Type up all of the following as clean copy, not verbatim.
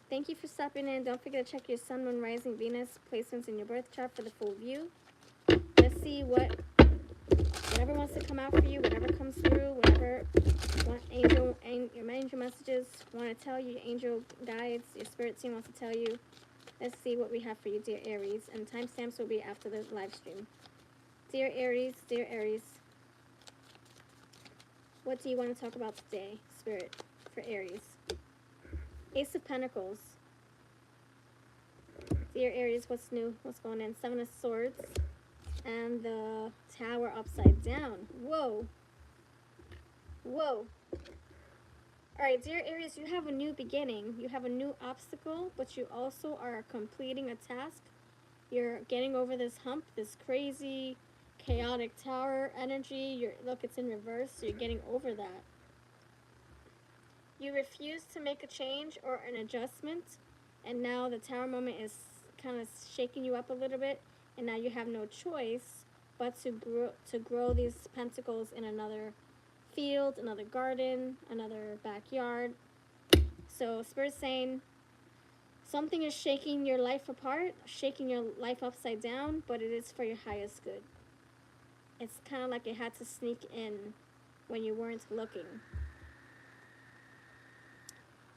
Thank you for stopping in. Don't forget to check your sun, moon, rising, Venus placements in your birth chart for the full view. Let's see whatever wants to come out for you, whatever comes through, whatever your angel messages want to tell you, your angel guides, your spirit team wants to tell you. Let's see what we have for you, dear Aries. And timestamps will be after the live stream. Dear Aries, what do you want to talk about today, Spirit, for Aries? Ace of Pentacles. Dear Aries, what's new? What's going on? Seven of Swords. And the Tower upside down. Whoa. Whoa. Alright, dear Aries, you have a new beginning. You have a new obstacle, but you also are completing a task. You're getting over this hump, this crazy, chaotic tower energy. Look, it's in reverse, so you're getting over that. You refuse to make a change or an adjustment, and now the tower moment is kind of shaking you up a little bit, and now you have no choice but to grow these pentacles in another field, another garden, another backyard. So Spirit's saying something is shaking your life apart, shaking your life upside down, but it is for your highest good. It's kind of like it had to sneak in when you weren't looking.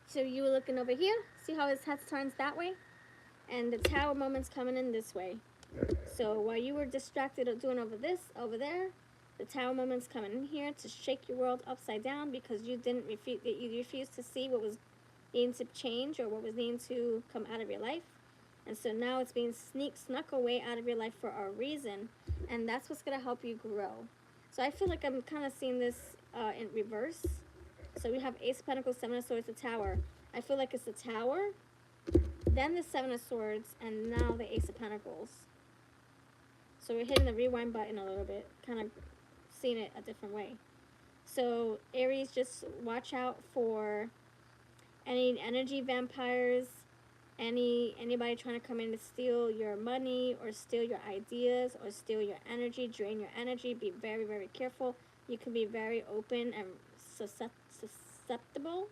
So you were looking over here, see how his head turns that way? And the tower moment's coming in this way. So while you were distracted of doing over there, the tower moment's coming in here to shake your world upside down because you refused to see what was needing to change or what was needing to come out of your life. And so now it's being snuck away out of your life for a reason, and that's what's going to help you grow. So I feel like I'm kind of seeing this in reverse. So we have Ace of Pentacles, Seven of Swords, the Tower. I feel like it's the Tower, then the Seven of Swords, and now the Ace of Pentacles. So we're hitting the rewind button a little bit, kind of seeing it a different way. So Aries, just watch out for any energy vampires, anybody trying to come in to steal your money or steal your ideas or steal your energy, drain your energy. Be very, very careful. You can be very open and susceptible.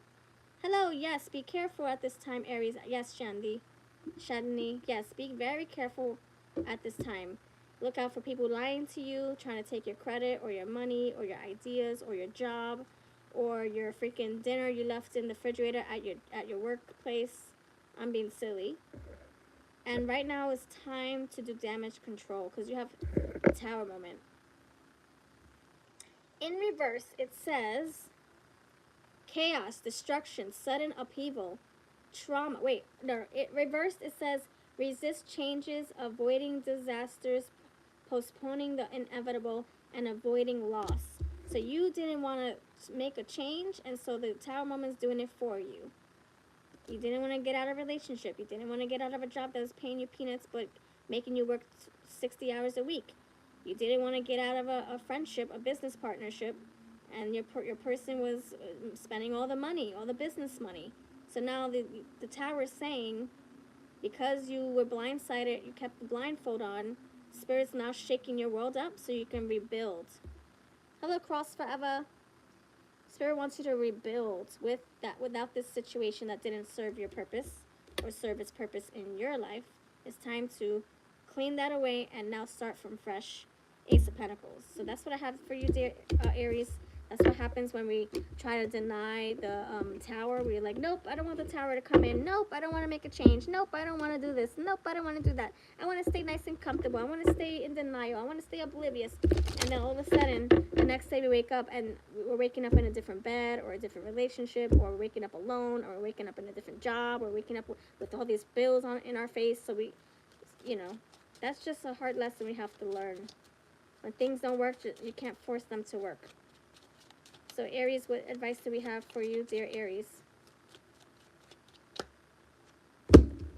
Hello, yes, be careful at this time, Aries. Yes, Shadini, yes, be very careful at this time. Look out for people lying to you, trying to take your credit or your money or your ideas or your job or your freaking dinner you left in the refrigerator at your workplace. I'm being silly. And right now is time to do damage control because you have a tower moment. In reverse, it says chaos, destruction, sudden upheaval, trauma. Wait, no, reversed it says resist changes, avoiding disasters, postponing the inevitable, and avoiding loss. So you didn't want to make a change, and so the tower moment's doing it for you. You didn't want to get out of a relationship. You didn't want to get out of a job that was paying you peanuts but making you work 60 hours a week. You didn't want to get out of a friendship, a business partnership, and your person was spending all the money, all the business money. So now the tower is saying, because you were blindsided, you kept the blindfold on, Spirit's now shaking your world up so you can rebuild. Hello, Cross Forever. Spirit wants you to rebuild without this situation that didn't serve your purpose or serve its purpose in your life. It's time to clean that away and now start from fresh. Ace of Pentacles. So that's what I have for you, dear Aries. That's what happens when we try to deny the tower. We're like, nope, I don't want the tower to come in. Nope, I don't want to make a change. Nope, I don't want to do this. Nope, I don't want to do that. I want to stay nice and comfortable. I want to stay in denial. I want to stay oblivious. And then all of a sudden, the next day we wake up and we're waking up in a different bed or a different relationship, or we're waking up alone, or we're waking up in a different job, or waking up with all these bills in our face. So we, that's just a hard lesson we have to learn. When things don't work, you can't force them to work. So Aries, what advice do we have for you, dear Aries?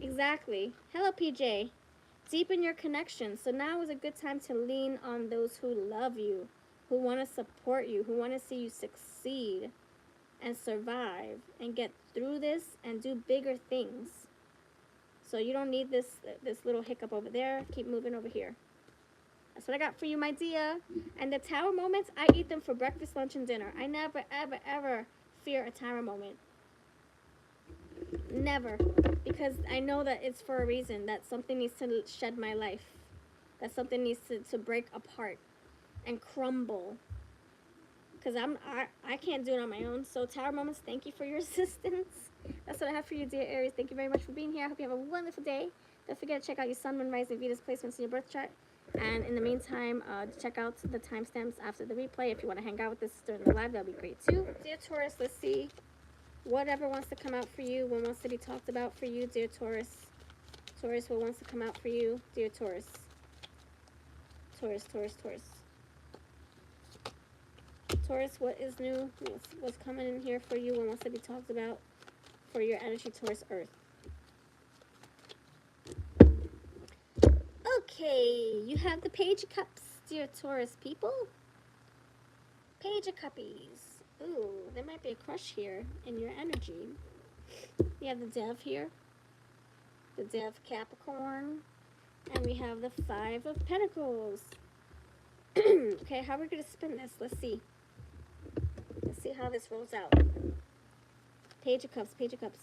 Exactly. Hello, PJ. Deepen your connection. So now is a good time to lean on those who love you, who want to support you, who want to see you succeed and survive and get through this and do bigger things. So you don't need this little hiccup over there. Keep moving over here. That's what I got for you, my dear. And the tower moments, I eat them for breakfast, lunch, and dinner. I never, ever, ever fear a tower moment. Never. Because I know that it's for a reason. That something needs to shed my life. That something needs to break apart and crumble. Because I can't do it on my own. So Tower Moments, thank you for your assistance. That's what I have for you, dear Aries. Thank you very much for being here. I hope you have a wonderful day. Don't forget to check out your Sun, Moon, Rising, Venus placements in your birth chart. And in the meantime, check out the timestamps after the replay. If you want to hang out with us during the live, that'll be great too. Dear Taurus, let's see. Whatever wants to come out for you, what wants to be talked about for you, dear Taurus. Taurus, what wants to come out for you, dear Taurus. Taurus, Taurus, Taurus. Taurus, what is new? What's coming in here for you? What wants to be talked about for your energy, Taurus, Earth? Okay, you have the Page of Cups, dear Taurus people. Page of Cuppies. Ooh, there might be a crush here in your energy. You have the Dove here. The Dove Capricorn. And we have the Five of Pentacles. Okay, how are we going to spin this? Let's see. Let's see how this rolls out. Page of Cups, Page of Cups.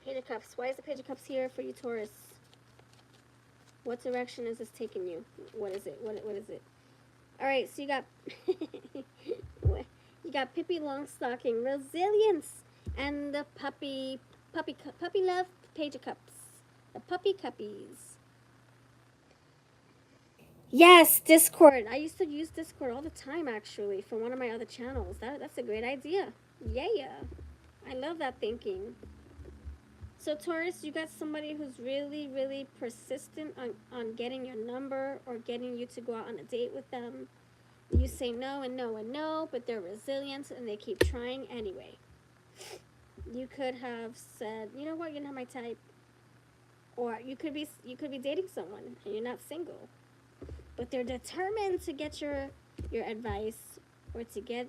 Page of Cups. Why is the Page of Cups here for you, Taurus? What direction is this taking you? What is it? What is it? All right, so you got you got Pippi Longstocking, Resilience, and the puppy love Page of Cups. The puppy cuppies. Yes, Discord. I used to use Discord all the time, actually, for one of my other channels. That's a great idea. Yeah. I love that thinking. So, Taurus, you got somebody who's really, really persistent on getting your number or getting you to go out on a date with them. You say no and no and no, but they're resilient and they keep trying anyway. You could have said, you know what, you're not my type. Or you could be dating someone and you're not single. But they're determined to get your advice or to get,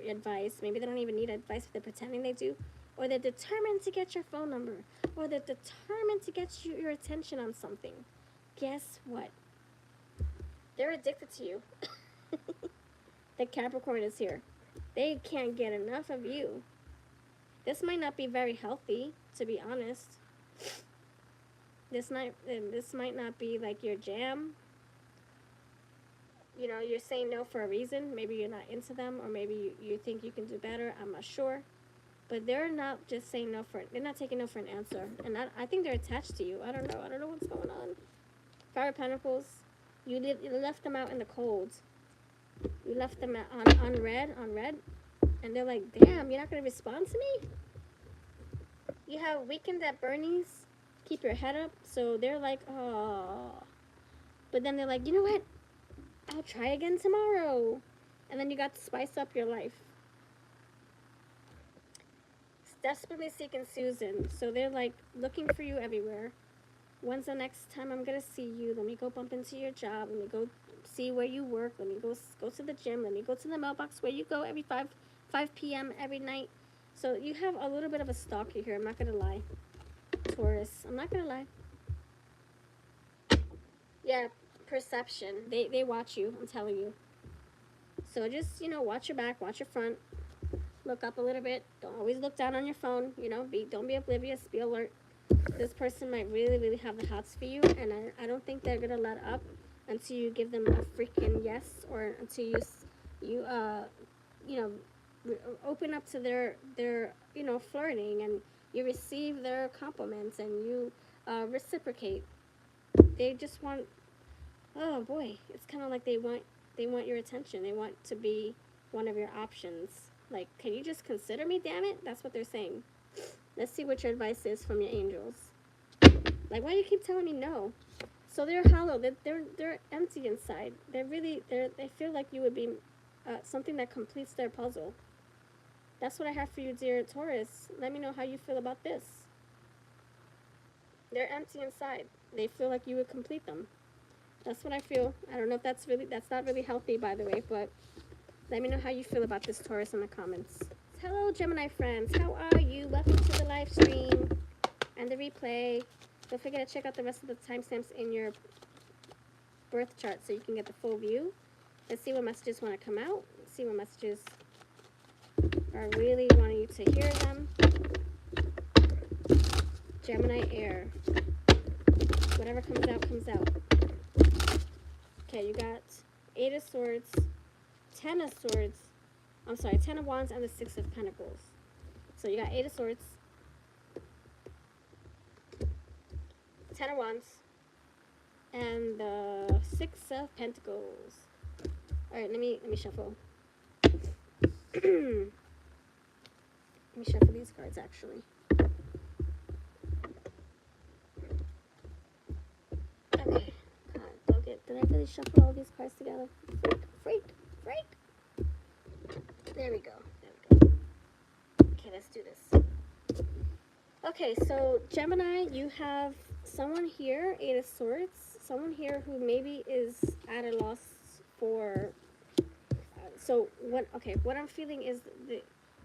advice. Maybe they don't even need advice, but they're pretending they do. Or they're determined to get your phone number. Or they're determined to get your attention on something. Guess what? They're addicted to you. The Capricorn is here. They can't get enough of you. This might not be very healthy, to be honest. This might not be like your jam. You're saying no for a reason. Maybe you're not into them, or maybe you think you can do better. I'm not sure. But they're not just saying no they're not taking no for an answer. And I think they're attached to you. I don't know what's going on. Five of Pentacles, you left them out in the cold. You left them on red. And they're like, damn, you're not going to respond to me? You have Weekend at Bernie's, keep your head up. So they're like, oh. But then they're like, you know what? I'll try again tomorrow. And then you got to spice up your life. Desperately seeking Susan. So they're like looking for you everywhere. When's the next time I'm gonna see you? Let me go bump into your job. Let me go see where you work. Let me go to the gym. Let me go to the mailbox where you go every 5 p.m. every night. So you have a little bit of a stalker here. I'm not gonna lie, Taurus. I'm not gonna lie. Yeah, perception. They watch you. I'm telling you. So just watch your back, watch your front. Look up a little bit. Don't always look down on your phone. Don't be oblivious. Be alert. This person might really, really have the hots for you, and I don't think they're gonna let up until you give them a freaking yes, or until you open up to their flirting, and you receive their compliments, and you reciprocate. They just want. Oh boy, it's kind of like they want your attention. They want to be one of your options. Like, can you just consider me, damn it? That's what they're saying. Let's see what your advice is from your angels. Like, why do you keep telling me no? So they're hollow. They're empty inside. They feel like you would be something that completes their puzzle. That's what I have for you, dear Taurus. Let me know how you feel about this. They're empty inside. They feel like you would complete them. That's what I feel. I don't know if that's not really healthy, by the way, but let me know how you feel about this, Taurus, in the comments. Hello, Gemini friends. How are you? Welcome to the live end the replay. Don't forget to check out the rest of the timestamps in your birth chart so you can get the full view. Let's see what messages want to come out. Let's see what messages are really wanting you to hear them. Gemini air. Whatever comes out, comes out. Okay, you got 8 of Swords, 10 of Swords, I'm sorry, 10 of Wands, and the 6 of Pentacles. So you got 8 of Swords, 10 of Wands, and the 6 of Pentacles. Alright, let me shuffle. Let me shuffle these cards, actually. Okay. God, did I really shuffle all these cards together? Freak. There we go. Okay, let's do this. Okay, so Gemini, you have someone here, 8 of Swords. Someone here who maybe is at a loss for... what I'm feeling is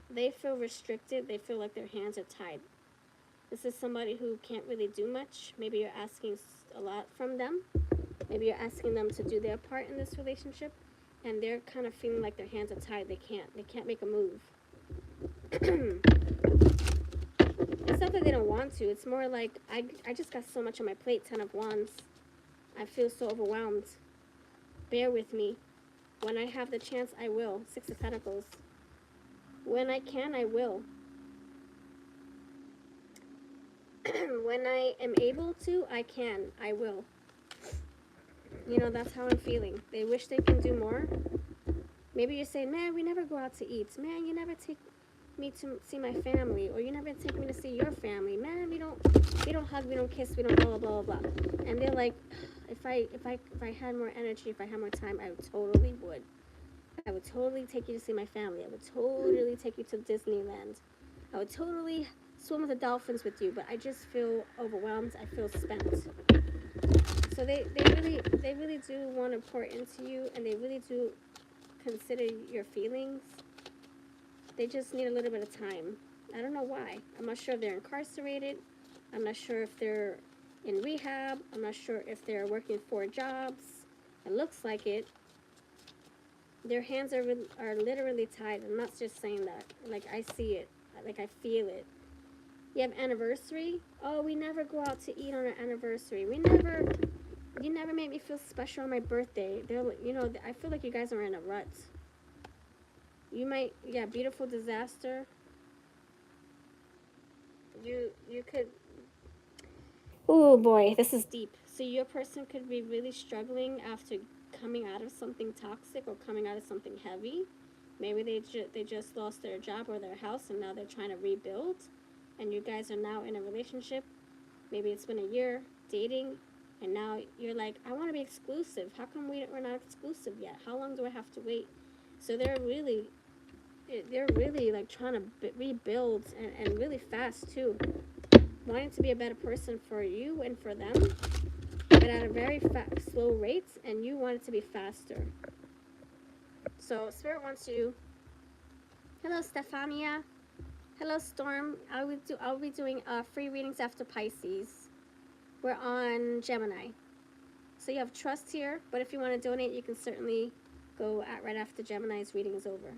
they feel restricted. They feel like their hands are tied. This is somebody who can't really do much. Maybe you're asking a lot from them. Maybe you're asking them to do their part in this relationship, and they're kind of feeling like their hands are tied. They can't make a move. It's not that they don't want to. It's more like, I just got so much on my plate, 10 of Wands. I feel so overwhelmed. Bear with me. When I have the chance, I will. 6 of Pentacles. When I can, I will. When I am able to, I can. I will. You know, that's how I'm feeling. They wish they can do more. Maybe you're saying, man, we never go out to eat. Man, you never take me to see my family. Or you never take me to see your family. Man, we don't hug, we don't kiss, we don't blah, blah, blah, blah. And they're like, if I had more energy, if I had more time, I totally would. I would totally take you to see my family. I would totally take you to Disneyland. I would totally swim with the dolphins with you, but I just feel overwhelmed. I feel spent. So they really do want to pour into you, and they really do consider your feelings. They just need a little bit of time. I don't know why. I'm not sure if they're incarcerated. I'm not sure if they're in rehab. I'm not sure if they're working 4 jobs. It looks like it. Their hands are literally tied. I'm not just saying that. Like, I see it. Like, I feel it. You have anniversary. Oh, we never go out to eat on our anniversary. You never made me feel special on my birthday. They're, you know, I feel like you guys are in a rut. You might, yeah, beautiful disaster. You could, oh boy, this is deep. So your person could be really struggling after coming out of something toxic or coming out of something heavy. Maybe they just lost their job or their house, and now they're trying to rebuild. And you guys are now in a relationship. Maybe it's been a year dating, and now you're like, I want to be exclusive. How come we're not exclusive yet? How long do I have to wait? So they're really like trying to rebuild, and really fast too. Wanting to be a better person for you and for them, but at a very slow rate, and you want it to be faster. So Spirit wants you. Hello, Stefania. Hello, Storm. I'll be doing free readings after Pisces. We're on Gemini. So you have trust here, but if you want to donate, you can certainly go right after Gemini's reading is over.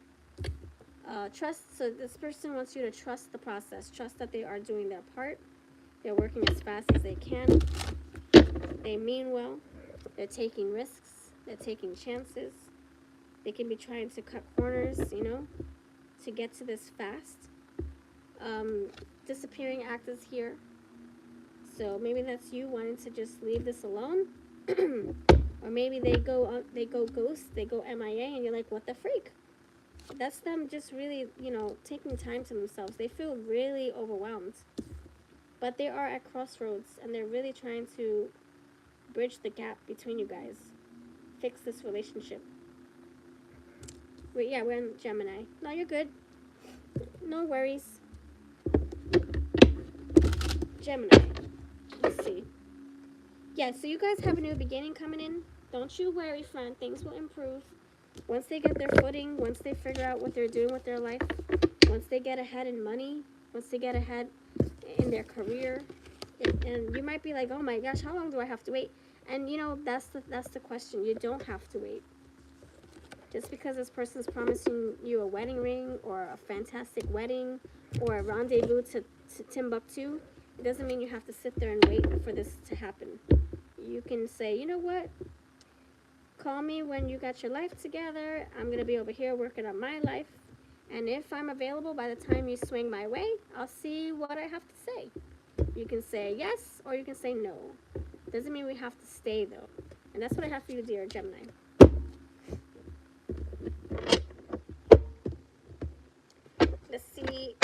Trust, so this person wants you to trust the process. Trust that they are doing their part. They're working as fast as they can. They mean well. They're taking risks. They're taking chances. They can be trying to cut corners, you know, to get to this fast. Disappearing act is here. So maybe that's you wanting to just leave this alone. Or maybe they go ghost, they go MIA, and you're like, what the freak? That's them just really, you know, taking time to themselves. They feel really overwhelmed. But they are at crossroads, and they're really trying to bridge the gap between you guys. Fix this relationship. We're in Gemini. No, you're good. No worries. Gemini. Let's see. Yeah, so you guys have a new beginning coming in. Don't you worry, friend. Things will improve. Once they get their footing, once they figure out what they're doing with their life, once they get ahead in money, once they get ahead in their career, And you might be like, oh my gosh, how long do I have to wait? And you know, that's the question. You don't have to wait. Just because this person's promising you a wedding ring or a fantastic wedding or a rendezvous to Timbuktu, it doesn't mean you have to sit there and wait for this to happen. You can say, you know what? Call me when you got your life together. I'm going to be over here working on my life. And if I'm available by the time you swing my way, I'll see what I have to say. You can say yes or you can say no. Doesn't mean we have to stay though. And that's what I have for you, dear Gemini. Let's see.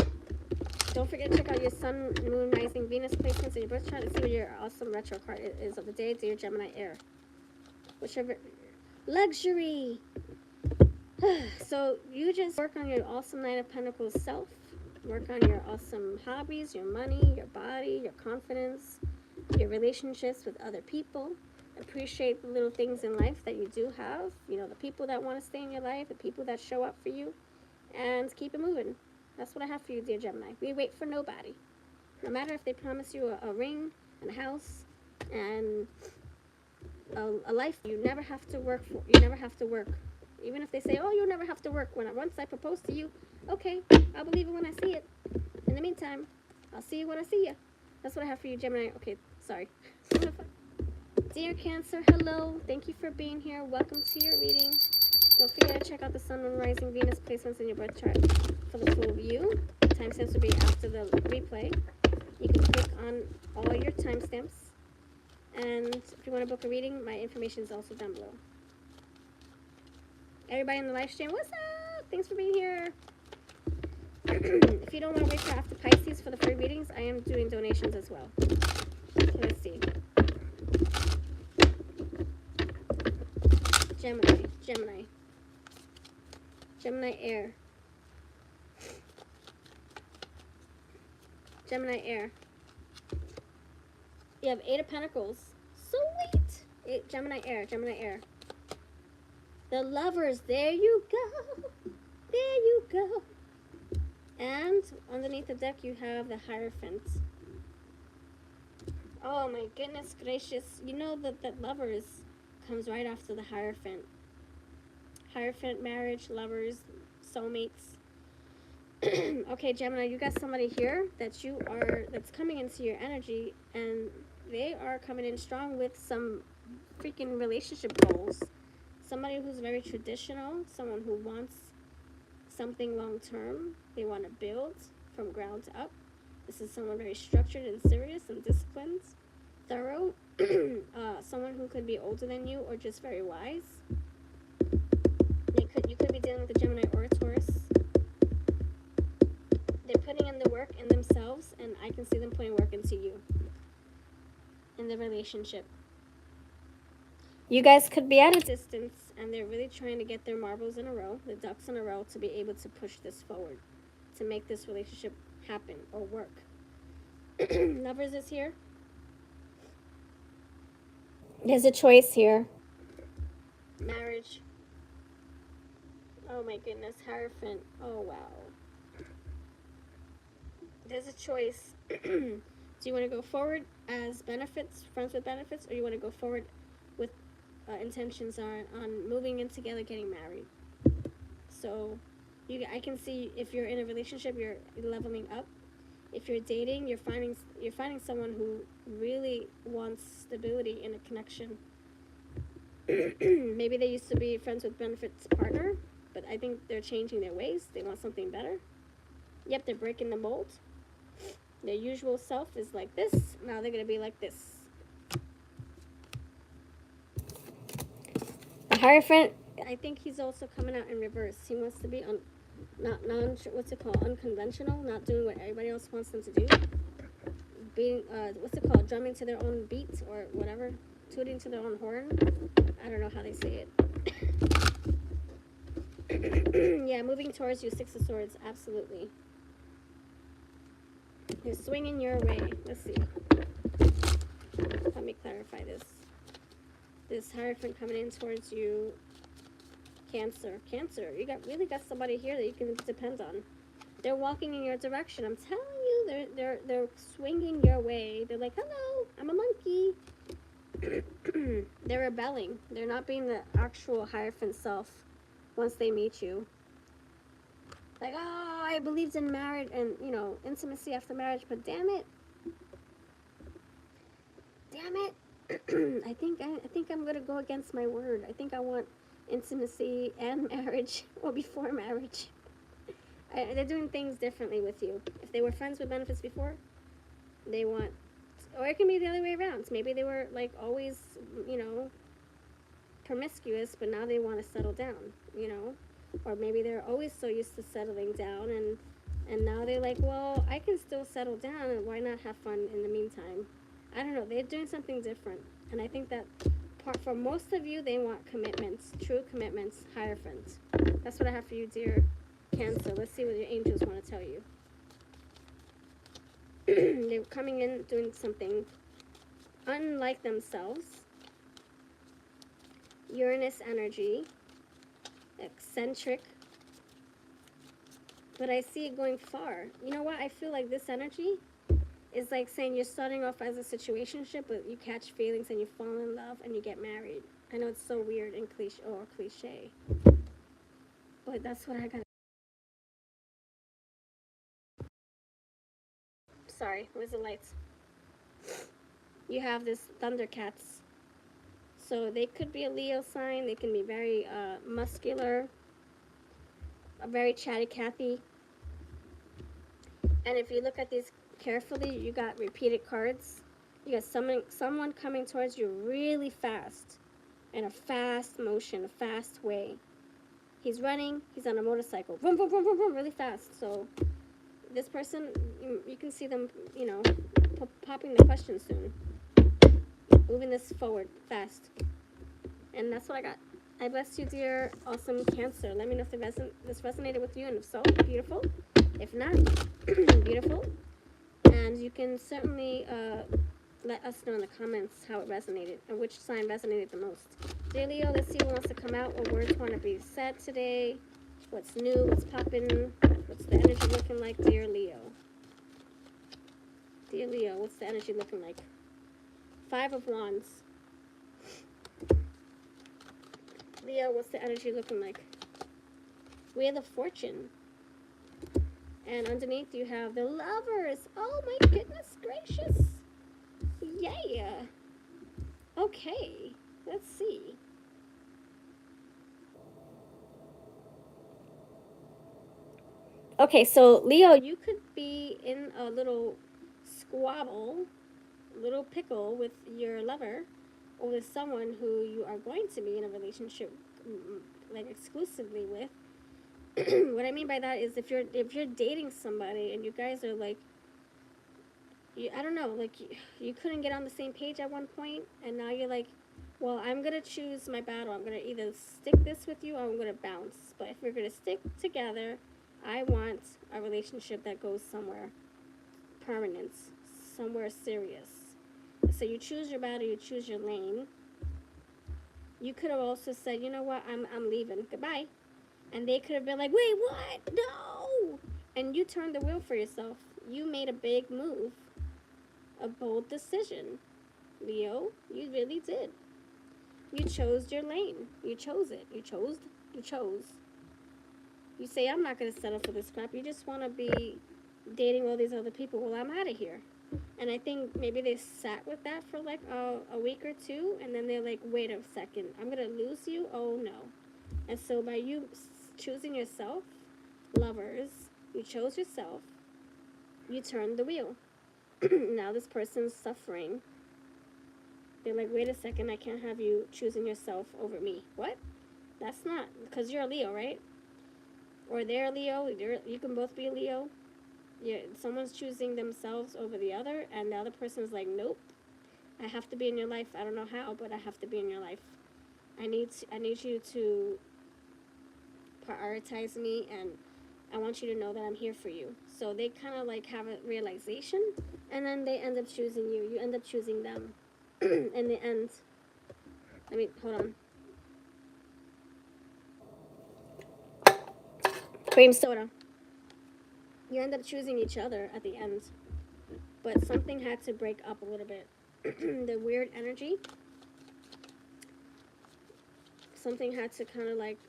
Don't forget to check out your Sun, Moon, Rising, Venus placements in your birth chart. Let's see what your awesome retro card is of the day, dear Gemini Air. Whichever. Luxury! So you just work on your awesome Nine of Pentacles self. Work on your awesome hobbies, your money, your body, your confidence, your relationships with other people. Appreciate the little things in life that you do have. You know, the people that want to stay in your life, the people that show up for you. And keep it moving. That's what I have for you, dear Gemini. We wait for nobody. No matter if they promise you a ring and a house and a life, you never have to work for. You never have to work. Even if they say, oh, you'll never have to work once I propose to you. Okay, I'll believe it when I see it. In the meantime, I'll see you when I see you. That's what I have for you, Gemini. Okay, sorry. Dear Cancer, hello. Thank you for being here. Welcome to your reading. Don't forget to check out the Sun, Moon, Rising, Venus placements in your birth chart for the full view. Timestamps will be after the replay. You can click on all your timestamps. And if you want to book a reading, my information is also down below. Everybody in the live stream, what's up? Thanks for being here. If you don't want to wait for after Pisces for the free readings, I am doing donations as well. So let's see. Gemini, Gemini. Gemini Air. Gemini Air. You have 8 of Pentacles. Sweet! Gemini Air, Gemini Air. The Lovers, there you go. There you go. And underneath the deck you have the Hierophant. Oh my goodness gracious. You know that Lovers comes right after the Hierophant. Hierophant, marriage, lovers, soulmates. Okay, Gemini, you got somebody here that's coming into your energy, and they are coming in strong with some freaking relationship goals. Somebody who's very traditional, someone who wants something long term. They want to build from ground up. This is someone very structured and serious and disciplined, thorough. Someone who could be older than you or just very wise. You could be dealing with a Gemini or a Taurus. They're putting in the work in themselves, and I can see them putting work into you in the relationship. You guys could be at a distance, and they're really trying to get their marbles in a row, the ducks in a row, to be able to push this forward, to make this relationship happen or work. Lovers is here. There's a choice here. Marriage. Oh my goodness, Hierophant. Oh wow. There's a choice. Do you want to go forward as benefits, friends with benefits, or you want to go forward with intentions on moving in together, getting married? So I can see if you're in a relationship, you're leveling up. If you're dating, you're finding someone who really wants stability in a connection. Maybe they used to be friends with benefits partner, but I think they're changing their ways. They want something better. Yep, they're breaking the mold. Their usual self is like this. Now they're going to be like this. The Hierophant, I think he's also coming out in reverse. He wants to be unconventional, not doing what everybody else wants them to do. Being, drumming to their own beat or whatever. Tooting to their own horn. I don't know how they say it. Yeah, moving towards you, 6 of Swords, absolutely. You're swinging your way. Let's see. Let me clarify this. This Hierophant coming in towards you. Cancer. Cancer. You really got somebody here that you can depend on. They're walking in your direction. I'm telling you, they're swinging your way. They're like, hello, I'm a monkey. They're rebelling. They're not being the actual Hierophant self once they meet you. Like, oh, I believed in marriage and, you know, intimacy after marriage, but damn it. I think I'm gonna go against my word. I think I want intimacy and marriage, or before marriage. They're doing things differently with you. If they were friends with benefits before, they want, or it can be the other way around. Maybe they were like always, you know, promiscuous, but now they want to settle down, you know, or maybe they're always so used to settling down, and now they're like, well, I can still settle down, and why not have fun in the meantime? I don't know. They're doing something different, and I think that for most of you, they want commitments, true commitments, Hierophant. That's what I have for you, dear Cancer. Let's see what your angels want to tell you. They're coming in doing something unlike themselves. Uranus energy, eccentric, but I see it going far. You know what? I feel like this energy is like saying you're starting off as a situationship, but you catch feelings and you fall in love and you get married. I know it's so weird and cliche, but that's what I got. Sorry, where's the lights? You have this Thundercats. So they could be a Leo sign. They can be very muscular, very chatty Cathy. And if you look at these carefully, you got repeated cards. You got someone coming towards you really fast, in a fast motion, a fast way. He's running. He's on a motorcycle. Vroom, vroom, vroom, vroom, vroom, really fast. So this person, you can see them, you know, popping the question soon. Moving this forward fast. And that's what I got. I bless you, dear awesome Cancer. Let me know if this resonated with you, and if so, beautiful. If not, beautiful. And you can certainly let us know in the comments how it resonated and which sign resonated the most. Dear Leo, let's see what wants to come out, what words want to be said today, what's new, what's popping, what's the energy looking like, dear Leo. Dear Leo, what's the energy looking like? 5 of Wands. Leo, what's the energy looking like? Wheel of Fortune. And underneath you have the Lovers. Oh my goodness gracious. Yeah. Okay. Let's see. Okay, so Leo, you could be in a little squabble, little pickle with your lover, or with someone who you are going to be in a relationship, like exclusively with. What I mean by that is if you're dating somebody and you guys are like, I don't know, like you couldn't get on the same page at one point, and now you're like, well, I'm gonna choose my battle. I'm gonna either stick this with you or I'm gonna bounce. But if we're gonna stick together, I want a relationship that goes somewhere permanent, somewhere serious. So you choose your battle, you choose your lane. You could have also said, you know what, I'm leaving. Goodbye. And they could have been like, wait, what? No! And you turned the wheel for yourself. You made a big move. A bold decision. Leo, you really did. You chose your lane. You chose it. You chose. You say, I'm not going to settle for this crap. You just want to be dating all these other people. Well, I'm out of here. And I think maybe they sat with that for like a week or two. And then they're like, wait a second. I'm going to lose you? Oh, no. And so by you choosing yourself, Lovers, you chose yourself, you turned the wheel. Now this person's suffering. They're like, wait a second, I can't have you choosing yourself over me. What? That's not, because you're a Leo, right? Or they're a Leo, you can both be a Leo. Someone's choosing themselves over the other, and the other person's like, nope, I have to be in your life. I don't know how, but I have to be in your life. I need you to prioritize me, and I want you to know that I'm here for you. So they kind of like have a realization, and then they end up choosing you. You end up choosing them. In the end. Hold on. Cream soda. You end up choosing each other at the end. But something had to break up a little bit. The weird energy. Something had to kind of like,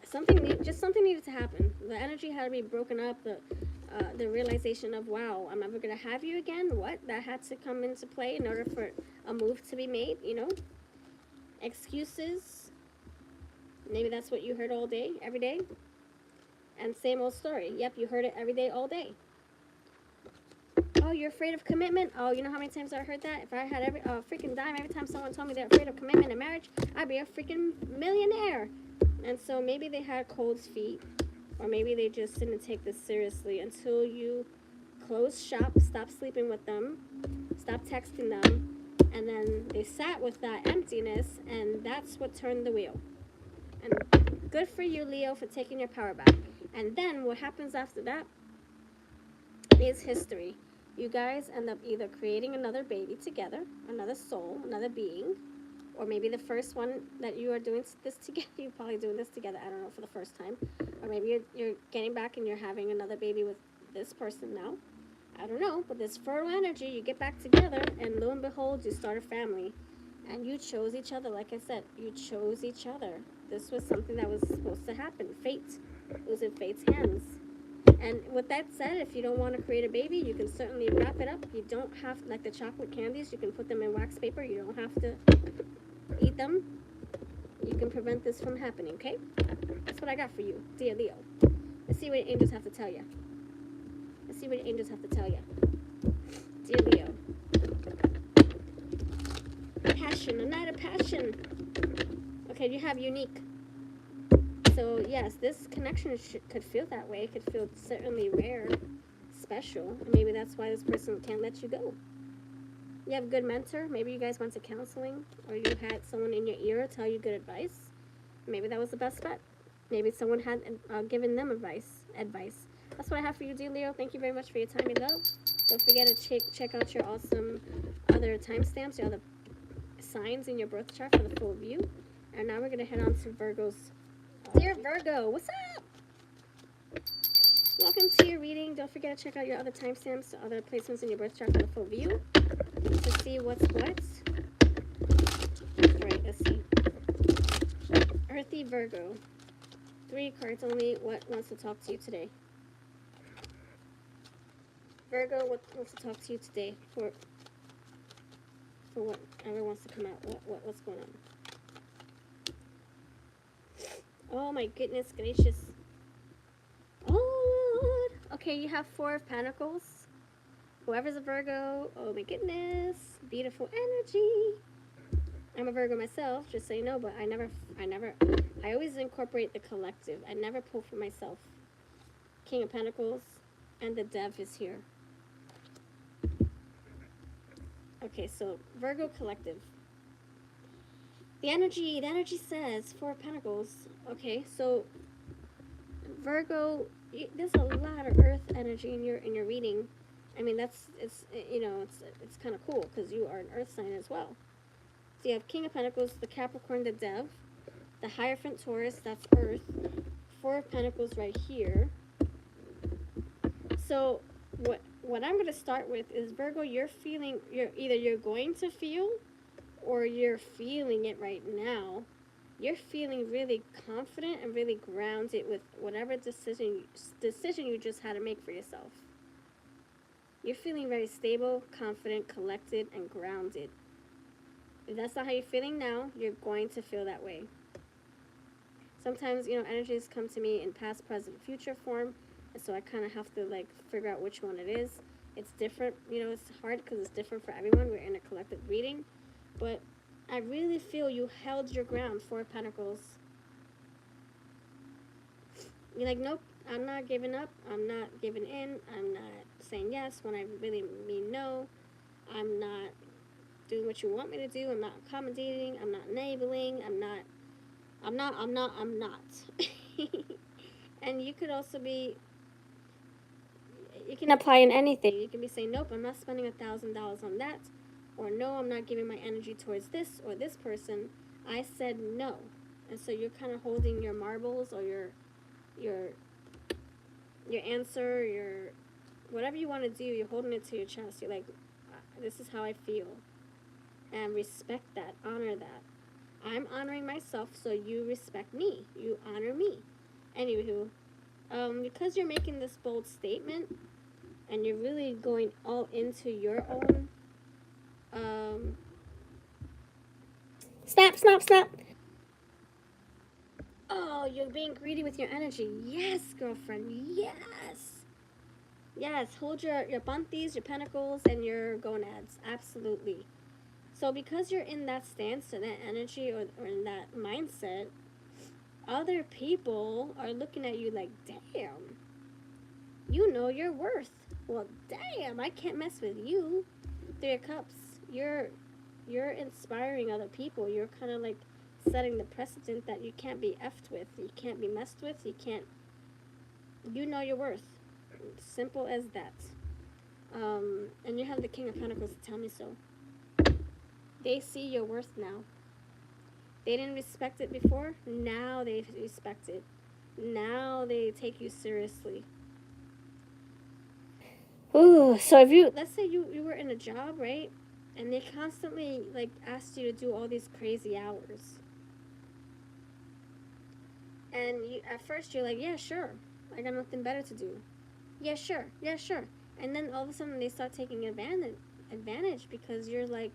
something needed to happen. The energy had to be broken up. The realization of, wow, I'm never going to have you again. What? That had to come into play in order for a move to be made, you know? Excuses. Maybe that's what you heard all day, every day. And same old story. Yep, you heard it every day, all day. Oh, you're afraid of commitment? Oh, you know how many times I heard that? If I had a freaking dime every time someone told me they're afraid of commitment in marriage, I'd be a freaking millionaire. And so maybe they had cold feet, or maybe they just didn't take this seriously until you close shop, stop sleeping with them, stop texting them, and then they sat with that emptiness, and that's what turned the wheel. And good for you, Leo, for taking your power back. And then what happens after that is history. You guys end up either creating another baby together, another soul, another being, or maybe the first one that you are doing this together, you're probably doing this together, I don't know, for the first time. Or maybe you're getting back and you're having another baby with this person now. I don't know, but this fertile energy, you get back together, and lo and behold, you start a family. And you chose each other, like I said, you chose each other. This was something that was supposed to happen. Fate. It was in fate's hands. And with that said, if you don't want to create a baby, you can certainly wrap it up. You don't have, like the chocolate candies, you can put them in wax paper. You don't have to eat them. You can prevent this from happening, okay? That's what I got for you, dear Leo. Let's see what the angels have to tell you. Let's see what the angels have to tell you. Dear Leo. Passion, a night of passion. Okay, you have unique. So, yes, this connection could feel that way. It could feel certainly rare, special. And maybe that's why this person can't let you go. You have a good mentor. Maybe you guys went to counseling, or you had someone in your ear tell you good advice. Maybe that was the best bet. Maybe someone had given them advice. That's what I have for you, dear Leo. Thank you very much for your time and love. Don't forget to check out your awesome other timestamps, your other signs in your birth chart for the full view. And now we're going to head on to Virgo's. Dear Virgo, what's up? Welcome to your reading. Don't forget to check out your other timestamps, other placements in your birth chart for the full view to see what's what. Alright, let's see. Earthy Virgo. 3 cards only. What wants to talk to you today? Virgo, what wants to talk to you today? For whatever wants to come out. What's going on? Oh my goodness gracious. Oh Lord. Okay, you have 4 of Pentacles. Whoever's a Virgo, oh my goodness. Beautiful energy. I'm a Virgo myself, just so you know, but I always incorporate the collective. I never pull for myself. King of Pentacles, and the Dev is here. Okay, so Virgo collective. The energy says 4 of Pentacles. Okay, so Virgo, there's a lot of Earth energy in your reading. I mean, it's kind of cool because you are an Earth sign as well. So you have King of Pentacles, the Capricorn, the Dev, the Hierophant Taurus, that's Earth, 4 of Pentacles right here. So what I'm going to start with is, Virgo, you're going to feel, or you're feeling it right now. You're feeling really confident and really grounded with whatever decision you just had to make for yourself. You're feeling very stable, confident, collected, and grounded. If that's not how you're feeling now, you're going to feel that way. Sometimes, energies come to me in past, present, future form, and so I kind of have to, figure out which one it is. It's different, it's hard because it's different for everyone. We're in a collective reading. But I really feel you held your ground, 4 of Pentacles. You're like, nope, I'm not giving up. I'm not giving in. I'm not saying yes when I really mean no. I'm not doing what you want me to do. I'm not accommodating. I'm not enabling. I'm not. And you could also be, you can apply in anything. You can be saying, nope, I'm not spending $1,000 on that. Or no, I'm not giving my energy towards this or this person. I said no. And so you're kind of holding your marbles or your your answer, your whatever you want to do, you're holding it to your chest. You're like, this is how I feel. And respect that, honor that. I'm honoring myself, so you respect me. You honor me. Anywho, because you're making this bold statement, and you're really going all into your own, snap. Oh, you're being greedy with your energy. Yes, girlfriend, yes. Yes, hold your bunties, your pentacles, and your gonads. Absolutely. So because you're in that stance or that energy or in that mindset, other people are looking at you like, damn, you know your worth. Well, damn, I can't mess with you. Three of Cups, you're inspiring other people. You're kind of like setting the precedent that you can't be effed with. You can't be messed with. You know your worth. Simple as that. And you have the King of Pentacles to tell me so. They see your worth now. They didn't respect it before. Now they respect it. Now they take you seriously. Ooh, so if you, let's say you were in a job, right? And they constantly, like, asked you to do all these crazy hours. And you, at first you're like, yeah, sure. I got nothing better to do. Yeah, sure. And then all of a sudden they start taking advantage because you're like,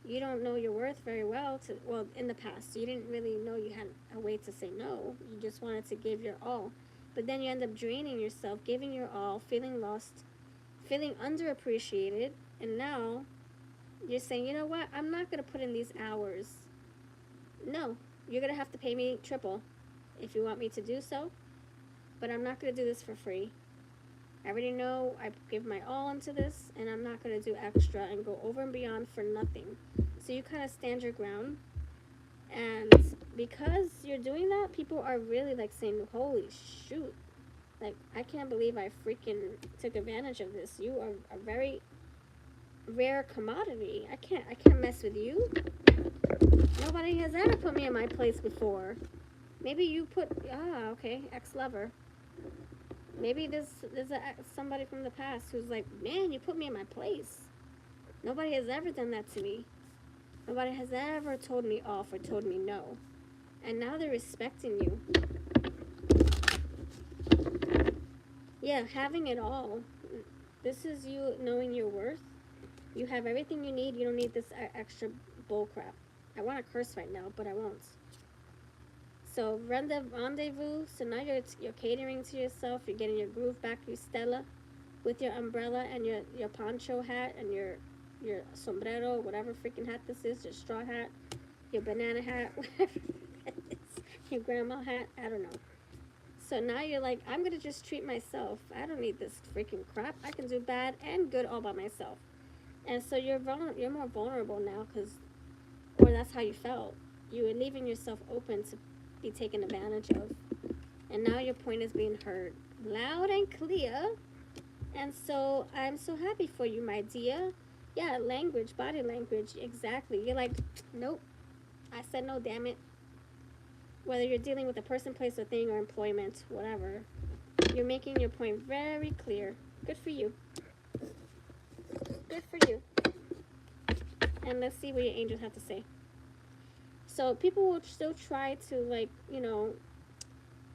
you don't know your worth very well. Well, in the past, you didn't really know you had a way to say no. You just wanted to give your all. But then you end up draining yourself, giving your all, feeling lost, feeling underappreciated. And now you're saying, you know what? I'm not going to put in these hours. No, you're going to have to pay me triple if you want me to do so. But I'm not going to do this for free. I already know I give my all into this, and I'm not going to do extra and go over and beyond for nothing. So you kind of stand your ground. And because you're doing that, people are really like saying, holy shoot. Like, I can't believe I freaking took advantage of this. You are a very rare commodity. I can't mess with you. Nobody has ever put me in my place before. Maybe you put, okay, ex-lover. Maybe there's somebody from the past who's like, man, you put me in my place. Nobody has ever done that to me. Nobody has ever told me off or told me no. And now they're respecting you. Yeah, having it all. This is you knowing your worth. You have everything you need. You don't need this extra bull crap. I want to curse right now, but I won't. So rendezvous. So now you're catering to yourself. You're getting your groove back. You Stella, with your umbrella and your poncho hat and your sombrero, whatever freaking hat this is, your straw hat, your banana hat, whatever it is, your grandma hat. I don't know. So now you're like, I'm gonna just treat myself. I don't need this freaking crap. I can do bad and good all by myself. And so you're more vulnerable now, or that's how you felt. You were leaving yourself open to be taken advantage of. And now your point is being heard loud and clear. And so I'm so happy for you, my dear. Yeah, language, body language, exactly. You're like, nope. I said no, damn it. Whether you're dealing with a person, place, or thing, or employment, whatever, you're making your point very clear. Good for you. Good for you. And let's see what your angels have to say. So people will still try to, like,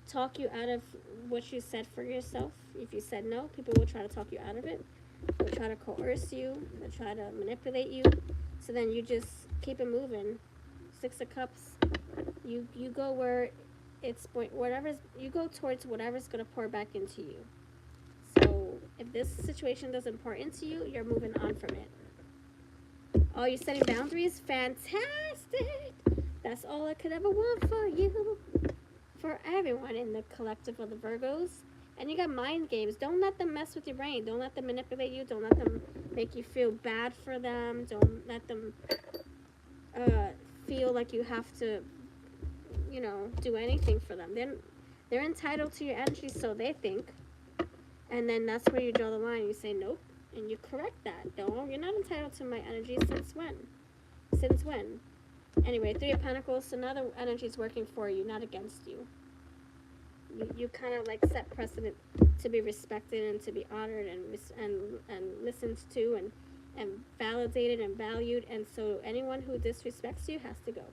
talk you out of what you said for yourself. If you said no, people will try to talk you out of it. They'll try to coerce you. They'll try to manipulate you. So then you just keep it moving. Six of Cups. You go where you go towards whatever's going to pour back into you. So if this situation doesn't pour into you, you're moving on from it. Oh, you're setting boundaries? Fantastic! That's all I could ever want for you. For everyone in the collective of the Virgos. And you got mind games. Don't let them mess with your brain. Don't let them manipulate you. Don't let them make you feel bad for them. Don't let them feel like you have to, do anything for them. They're entitled to your energy, so they think. And then that's where you draw the line. You say nope, and you correct that. No, you're not entitled to my energy. Since when? Since when? Anyway, Three of Pentacles. So now the energy is working for you, not against you. You kind of like set precedent to be respected and to be honored and listened to and validated and valued. And so anyone who disrespects you has to go.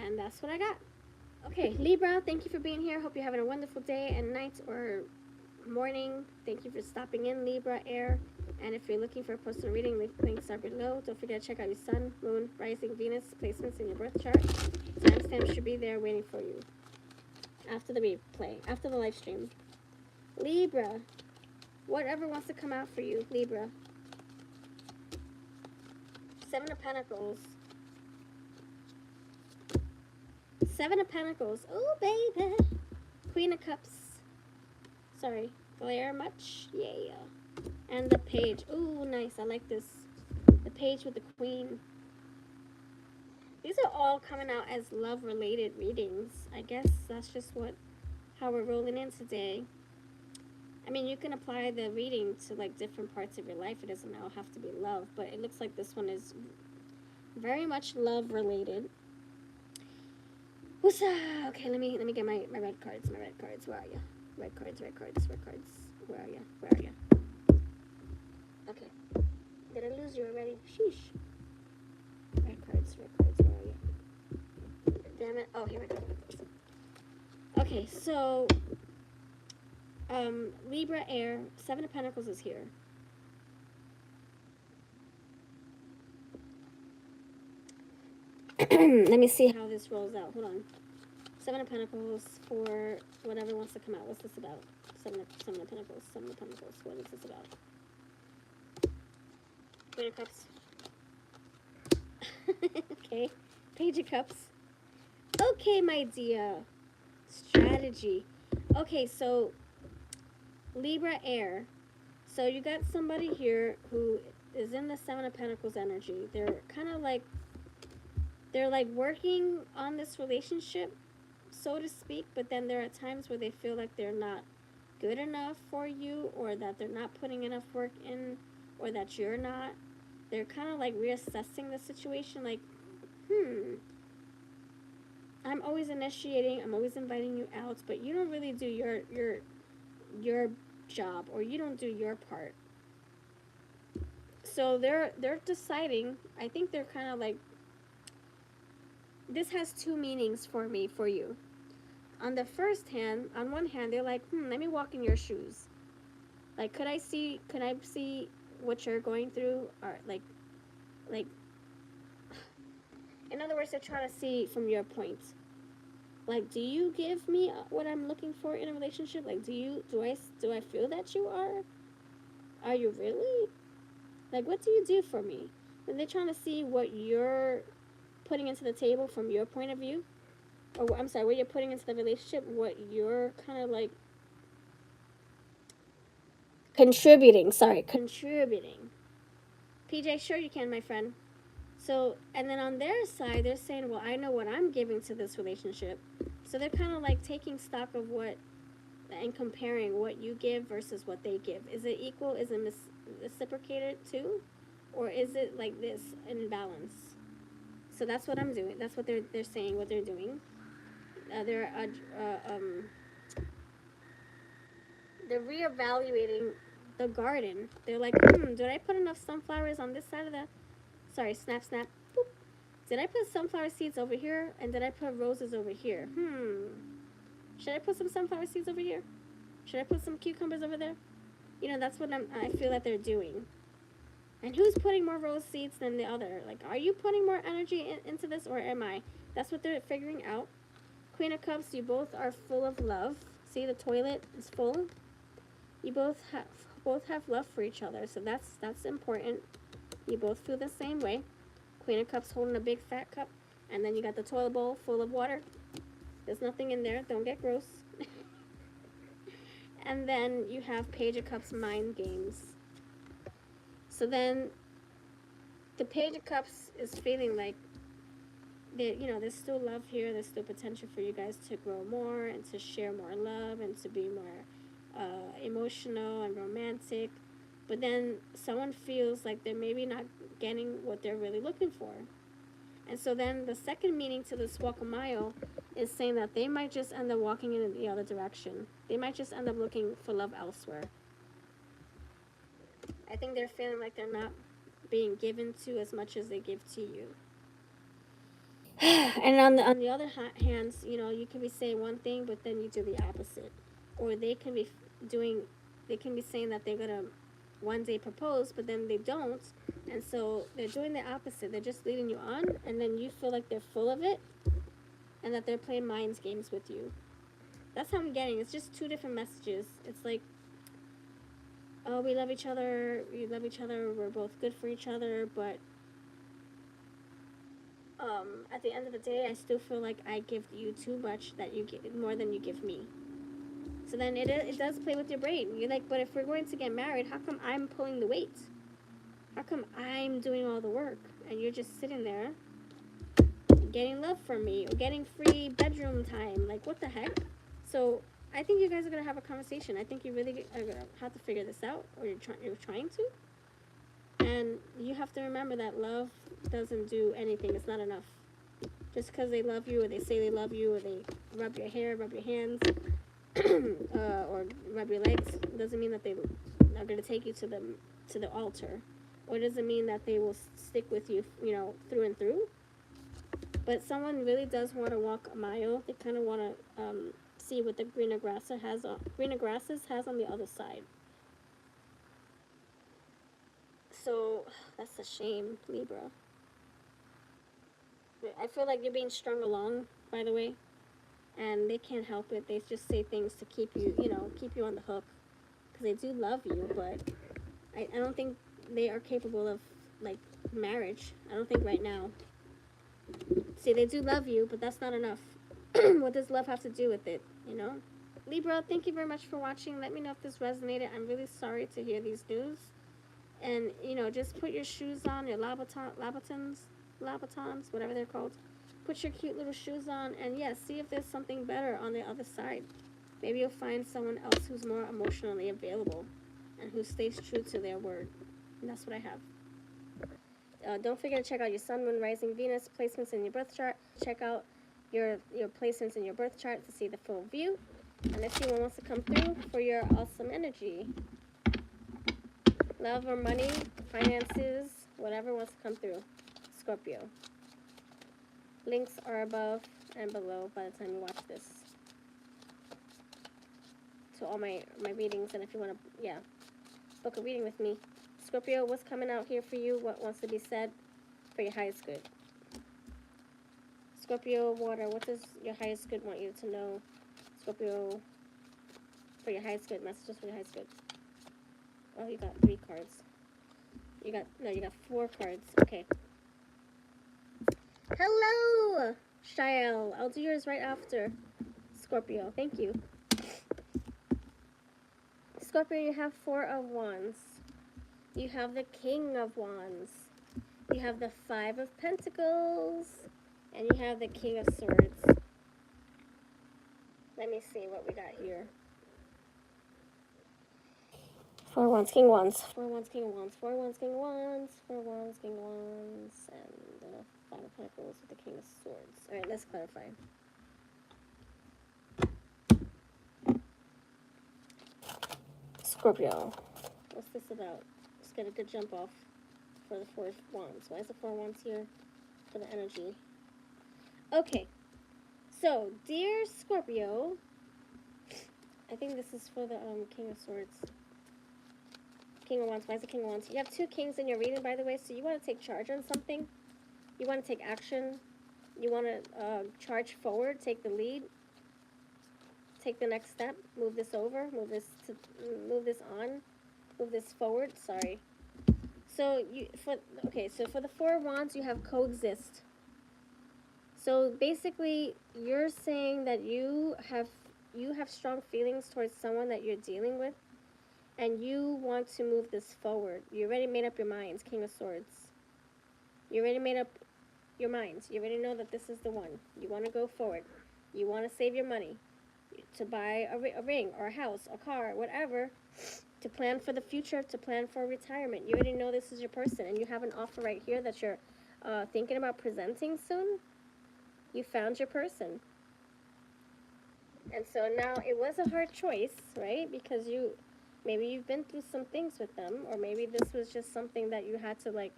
And that's what I got. Okay, Libra, thank you for being here. Hope you're having a wonderful day and night or morning. Thank you for stopping in, Libra Air. And if you're looking for a personal reading, links are below. Don't forget to check out your sun, moon, rising, Venus placements in your birth chart. Timestamps should be there waiting for you after the replay, after the live stream. Libra, whatever wants to come out for you, Libra. Seven of Pentacles. Seven of Pentacles. Oh, baby. Queen of Cups. Sorry. Glare much? Yeah. And the Page. Ooh, nice. I like this. The Page with the Queen. These are all coming out as love-related readings. I guess that's just how we're rolling in today. I mean, you can apply the reading to, like, different parts of your life. It doesn't all have to be love. But it looks like this one is very much love-related. Okay, let me get my red cards. My red cards. Where are you? Red cards. Where are you? Okay. Did I lose you already? Sheesh. Red cards. Where are you? Damn it. Oh, here we go. Okay, so Libra Air, Seven of Pentacles is here. Let me see how this rolls out. Hold on. Seven of Pentacles for whatever wants to come out. What's this about? Seven of Pentacles. What is this about? Queen of Cups. Okay. Page of Cups. Okay, my dear. Strategy. Okay, so Libra Air. So you got somebody here who is in the Seven of Pentacles energy. They're kind of like, they're like working on this relationship, so to speak, but then there are times where they feel like they're not good enough for you, or that they're not putting enough work in, or that you're not. They're kind of like reassessing the situation, like, I'm always initiating, I'm always inviting you out, but you don't really do your job, or you don't do your part. So they're deciding. I think they're kind of like, this has two meanings for me, for you. On the first hand, on one hand, they're like, let me walk in your shoes. Like, could I see what you're going through? Or like, in other words, they're trying to see from your point. Like, do you give me what I'm looking for in a relationship? Like, do I feel that you are? Are you really? Like, what do you do for me? And they're trying to see what you're putting into the table from your point of view. Or, I'm sorry, what you're putting into the relationship, what you're kind of like contributing. PJ, sure you can, my friend. So, and then on their side, they're saying, well, I know what I'm giving to this relationship. So they're kind of like taking stock of and comparing what you give versus what they give. Is it equal? Is it reciprocated too? Or is it like this in balance? So that's what I'm doing. That's what they're saying, what they're doing. They're reevaluating the garden. They're like, did I put enough sunflowers on this side of the... Sorry, snap, snap. Boop. Did I put sunflower seeds over here? And did I put roses over here? Should I put some sunflower seeds over here? Should I put some cucumbers over there? You know, that's what I feel that they're doing. And who's putting more rose seeds than the other? Like, are you putting more energy into this, or am I? That's what they're figuring out. Queen of Cups, you both are full of love. See, the toilet is full. You both have love for each other, so that's important. You both feel the same way. Queen of Cups holding a big fat cup, and then you got the toilet bowl full of water. There's nothing in there. Don't get gross. And then you have Page of Cups, mind games. So then the Page of Cups is feeling like there's still love here. There's still potential for you guys to grow more and to share more love and to be more emotional and romantic. But then someone feels like they're maybe not getting what they're really looking for. And so then the second meaning to this walk a mile, is saying that they might just end up walking in the other direction. They might just end up looking for love elsewhere. I think they're feeling like they're not being given to as much as they give to you. And on the other hand, you know, you can be saying one thing, but then you do the opposite. Or they can be saying that they're gonna one day propose, but then they don't, and so they're doing the opposite. They're just leading you on, and then you feel like they're full of it, and that they're playing mind games with you. That's how I'm getting. It's just two different messages. It's like, oh, we love each other, we're both good for each other, but at the end of the day, I still feel like I give you too much, that you get more than you give me. So then it does play with your brain. You're like, but if we're going to get married, how come I'm pulling the weight? How come I'm doing all the work? And you're just sitting there getting love from me or getting free bedroom time. Like, what the heck? So I think you guys are going to have a conversation. I think you really are going to have to figure this out, or you're trying to. And you have to remember that love doesn't do anything. It's not enough. Just because they love you, or they say they love you, or they rub your hair, rub your hands, or rub your legs, doesn't mean that they are going to take you to the altar, or doesn't mean that they will stick with you, you know, through and through. But someone really does want to walk a mile. They kind of want to see what the greener grasses has on the other side. So that's a shame, Libra. I feel like you're being strung along, by the way, and they can't help it. They just say things to keep you, you know, keep you on the hook, because they do love you, but I don't think they are capable of, like, marriage. I don't think right now. See, they do love you, but that's not enough. What does love have to do with it, you know? Libra, thank you very much for watching. Let me know if this resonated. I'm really sorry to hear these news. And, you know, just put your shoes on, your Louboutins, whatever they're called. Put your cute little shoes on, and yeah, see if there's something better on the other side. Maybe you'll find someone else who's more emotionally available and who stays true to their word. And that's what I have. Don't forget to check out your Sun, Moon, Rising, Venus placements in your birth chart. Check out your placements in your birth chart to see the full view. And let's see what wants to come through for your awesome energy. Love or money, finances, whatever wants to come through. Scorpio. Links are above and below by the time you watch this. To all my readings, and if you want to, book a reading with me. Scorpio, what's coming out here for you? What wants to be said for your highest good? Scorpio, water, what does your highest good want you to know? Scorpio, for your highest good, messages for your highest good. Oh, you got 3 cards. You got 4 cards. Okay. Hello, Shael. I'll do yours right after. Scorpio, thank you. Scorpio, you have 4 of Wands. You have the King of Wands. You have the 5 of Pentacles. And you have the King of Swords. Let me see what we got here. 4 Wands, King Wands. 4 Wands, King Wands. 4 Wands, King Wands. 4 Wands, King Wands. And the 5 of Pentacles with the King of Swords. Alright, let's clarify. Scorpio. What's this about? Let's get a good jump off for the 4 Wands. Why is the 4 Wands here for the energy? Okay. So, dear Scorpio, I think this is for the King of Swords. King of Wands. Why is the King of Wands? You have 2 kings in your reading, by the way, so you want to take charge on something. You want to take action. You want to charge forward, take the lead, take the next step, move this over, move this on, move this forward. Sorry. So for the 4 Wands, you have coexist. So basically, you're saying that you have strong feelings towards someone that you're dealing with, and you want to move this forward. You already made up your minds, King of Swords. You already made up your minds. You already know that this is the one. You want to go forward. You want to save your money to buy a ring or a house, a car, whatever, to plan for the future, to plan for retirement. You already know this is your person, and you have an offer right here that you're thinking about presenting soon. You found your person. And so now it was a hard choice, right? Because maybe you've been through some things with them, or maybe this was just something that you had to like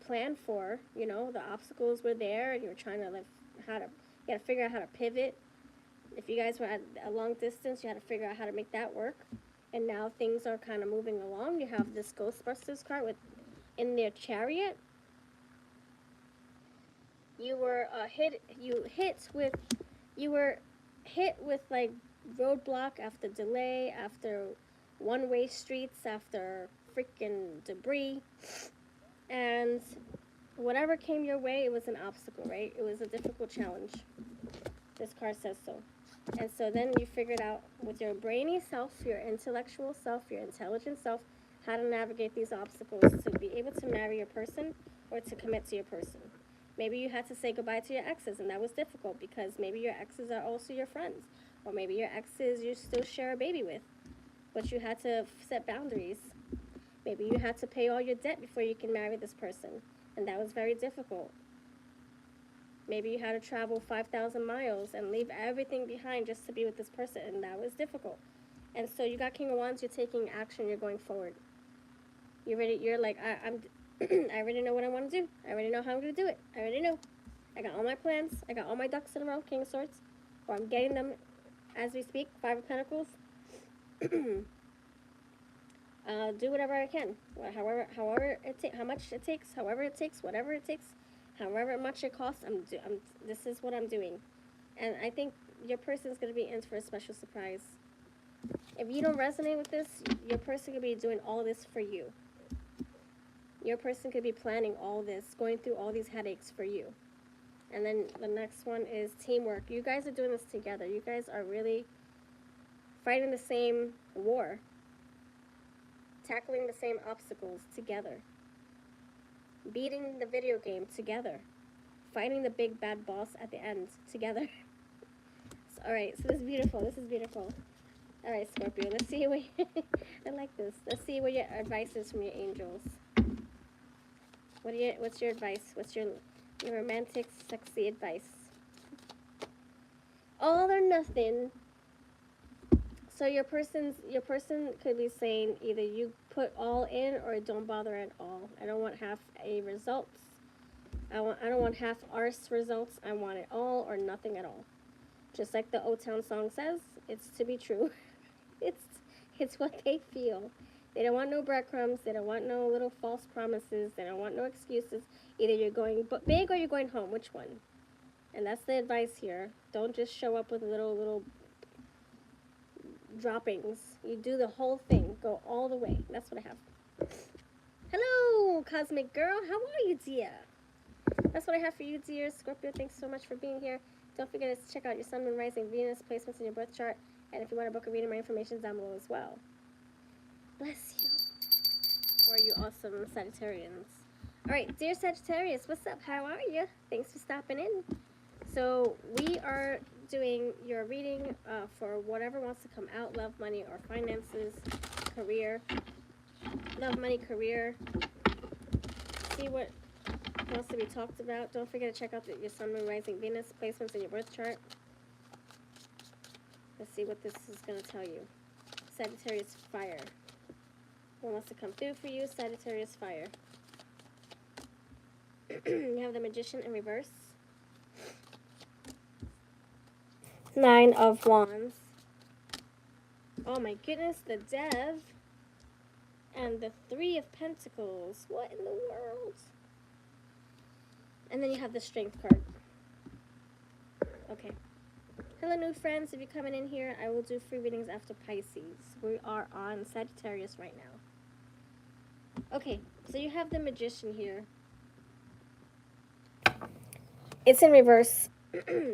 plan for. You know, the obstacles were there, and you were trying to like you had to figure out how to pivot. If you guys were at a long distance, you had to figure out how to make that work. And now things are kind of moving along. You have this Ghostbusters card with in their chariot. You were hit with like roadblock after delay, after one-way streets, after freaking debris, and whatever came your way, it was an obstacle, right? It was a difficult challenge. This card says so. And so then you figured out with your brainy self, your intellectual self, your intelligent self, how to navigate these obstacles to be able to marry your person or to commit to your person. Maybe you had to say goodbye to your exes, and that was difficult because maybe your exes are also your friends. Or maybe your exes you still share a baby with, but you had to set boundaries. Maybe you had to pay all your debt before you can marry this person, and that was very difficult. Maybe you had to travel 5,000 miles and leave everything behind just to be with this person, and that was difficult. And so you got King of Wands, you're taking action, you're going forward. You're like, I already know what I want to do. I already know how I'm going to do it. I already know. I got all my plans. I got all my ducks in a row, King of Swords. Or I'm getting them as we speak, Five of Pentacles. Do whatever I can. However it takes, how much it takes, however it takes, whatever it takes, however much it costs, this is what I'm doing. And I think your person's going to be in for a special surprise. If you don't resonate with this, your person could be doing all this for you. Your person could be planning all this, going through all these headaches for you. And then the next one is teamwork. You guys are doing this together. You guys are really fighting the same war. Tackling the same obstacles together. Beating the video game together. Fighting the big bad boss at the end together. Alright, so this is beautiful. This is beautiful. Alright, Scorpio, let's see what I like this. Let's see what your advice is from your angels. What's your advice? What's your romantic, sexy advice? All or nothing. So your person could be saying either you put all in or don't bother at all. I don't want half a results. I don't want half arse results. I want it all or nothing at all. Just like the O-Town song says, it's to be true. It's what they feel. They don't want no breadcrumbs. They don't want no little false promises. They don't want no excuses. Either you're going big or you're going home. Which one? And that's the advice here. Don't just show up with little droppings. You do the whole thing. Go all the way. That's what I have. Hello, Cosmic Girl. How are you, dear? That's what I have for you, dear. Scorpio, thanks so much for being here. Don't forget to check out your Sun, Moon, Rising, Venus placements in your birth chart. And if you want to book a reading, my information is down below as well. Bless you. For you awesome Sagittarians. Alright, dear Sagittarius, what's up? How are you? Thanks for stopping in. So, we are doing your reading for whatever wants to come out. Love, money, or finances. Career. Love, money, career. See what wants to be talked about. Don't forget to check out your Sun, Moon, Rising, Venus placements in your birth chart. Let's see what this is going to tell you. Sagittarius fire. What wants to come through for you? Sagittarius fire. You have the Magician in reverse. Nine of Wands. Oh my goodness, the Dev. And the Three of Pentacles. What in the world? And then you have the Strength card. Okay. Hello, new friends. If you're coming in here, I will do free readings after Pisces. We are on Sagittarius right now. Okay, so you have the Magician here. It's in reverse,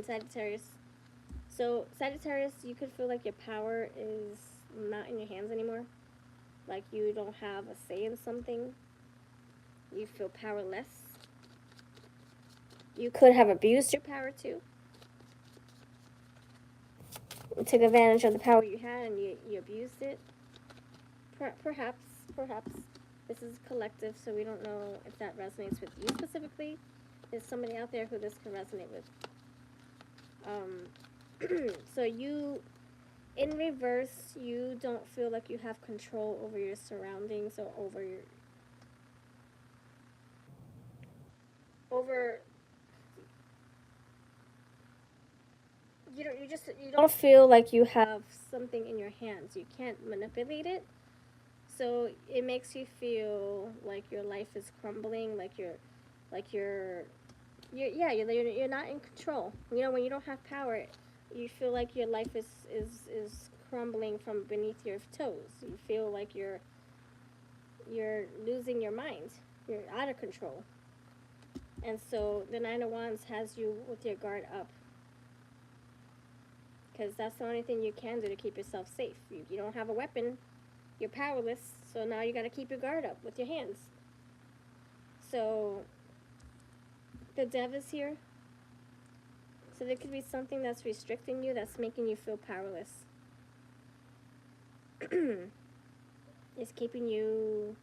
Sagittarius. So, Sagittarius, you could feel like your power is not in your hands anymore. Like you don't have a say in something. You feel powerless. You could have abused your power too. You took advantage of the power you had and you abused it. Perhaps. This is collective, so we don't know if that resonates with you specifically. There's somebody out there who this can resonate with. So you, in reverse, you don't feel like you have control over your surroundings or over you don't feel like you have something in your hands. You can't manipulate it. So it makes you feel like your life is crumbling, like you're not in control. You know, when you don't have power, you feel like your life is crumbling from beneath your toes. You feel like you're losing your mind. You're out of control. And so the Nine of Wands has you with your guard up. Because that's the only thing you can do to keep yourself safe. You don't have a weapon. You're powerless. So now you got to keep your guard up with your hands. So the Dev is here. So there could be something that's restricting you, that's making you feel powerless. It's keeping you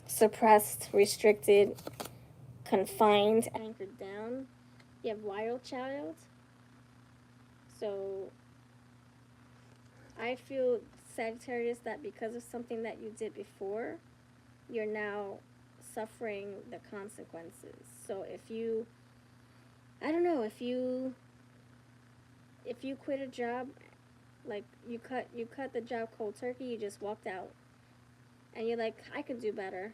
suppressed, restricted, confined, anchored down. You have wild child. So I feel, Sagittarius, that because of something that you did before, you're now suffering the consequences. So if you, I don't know, if you quit a job, like you cut the job cold turkey, you just walked out, and you're like, I could do better,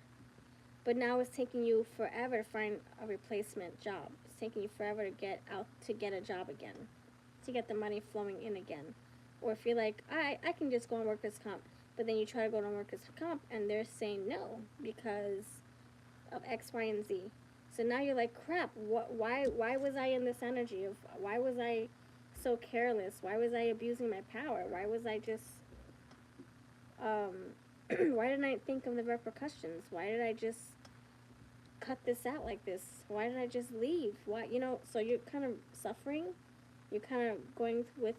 but now it's taking you forever to find a replacement job. It's taking you forever to get out, to get a job again, to get the money flowing in again. Or if you're like, I can just go on workers' comp, but then you try to go on workers' comp and they're saying no because of X, Y, and Z. So now you're like, crap, why was I in this energy of, why was I so careless? Why was I abusing my power? Why was I just, why didn't I think of the repercussions? Why did I just cut this out like this? Why did I just leave? Why, you know, so you're kind of suffering. You're kind of going with,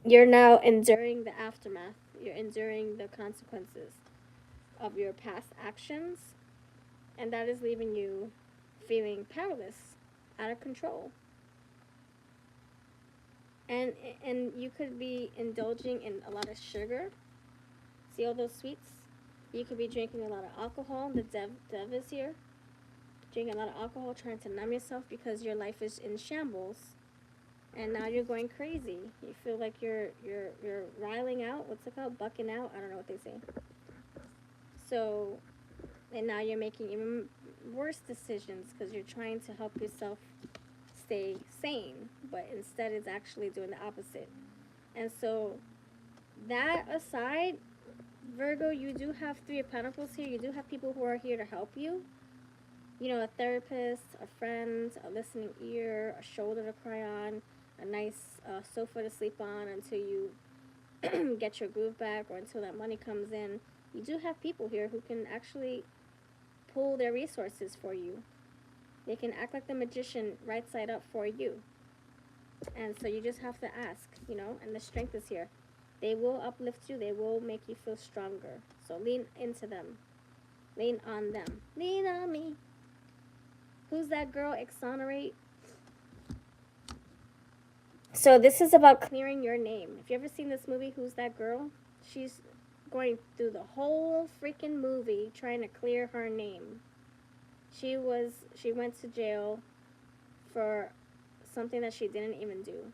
you're now enduring the aftermath. You're enduring the consequences of your past actions, and that is leaving you feeling powerless, out of control. And you could be indulging in a lot of sugar. See all those sweets? You could be drinking a lot of alcohol. The dev is here. Drinking a lot of alcohol, trying to numb yourself because your life is in shambles. And now you're going crazy. You feel like you're riling out. What's it called? Bucking out? I don't know what they say. So, and now you're making even worse decisions because you're trying to help yourself stay sane, but instead it's actually doing the opposite. And so, that aside, Virgo, you do have Three of Pentacles here. You do have people who are here to help you. You know, a therapist, a friend, a listening ear, a shoulder to cry on, a nice sofa to sleep on until you get your groove back or until that money comes in. You do have people here who can actually pull their resources for you. They can act like the magician right side up for you. And so you just have to ask, you know, and the strength is here. They will uplift you. They will make you feel stronger. So lean into them. Lean on them. Lean on me. Who's that girl? Exonerate. So this is about clearing your name. Have you ever seen this movie, Who's That Girl? She's going through the whole freaking movie trying to clear her name. She went to jail for something that she didn't even do.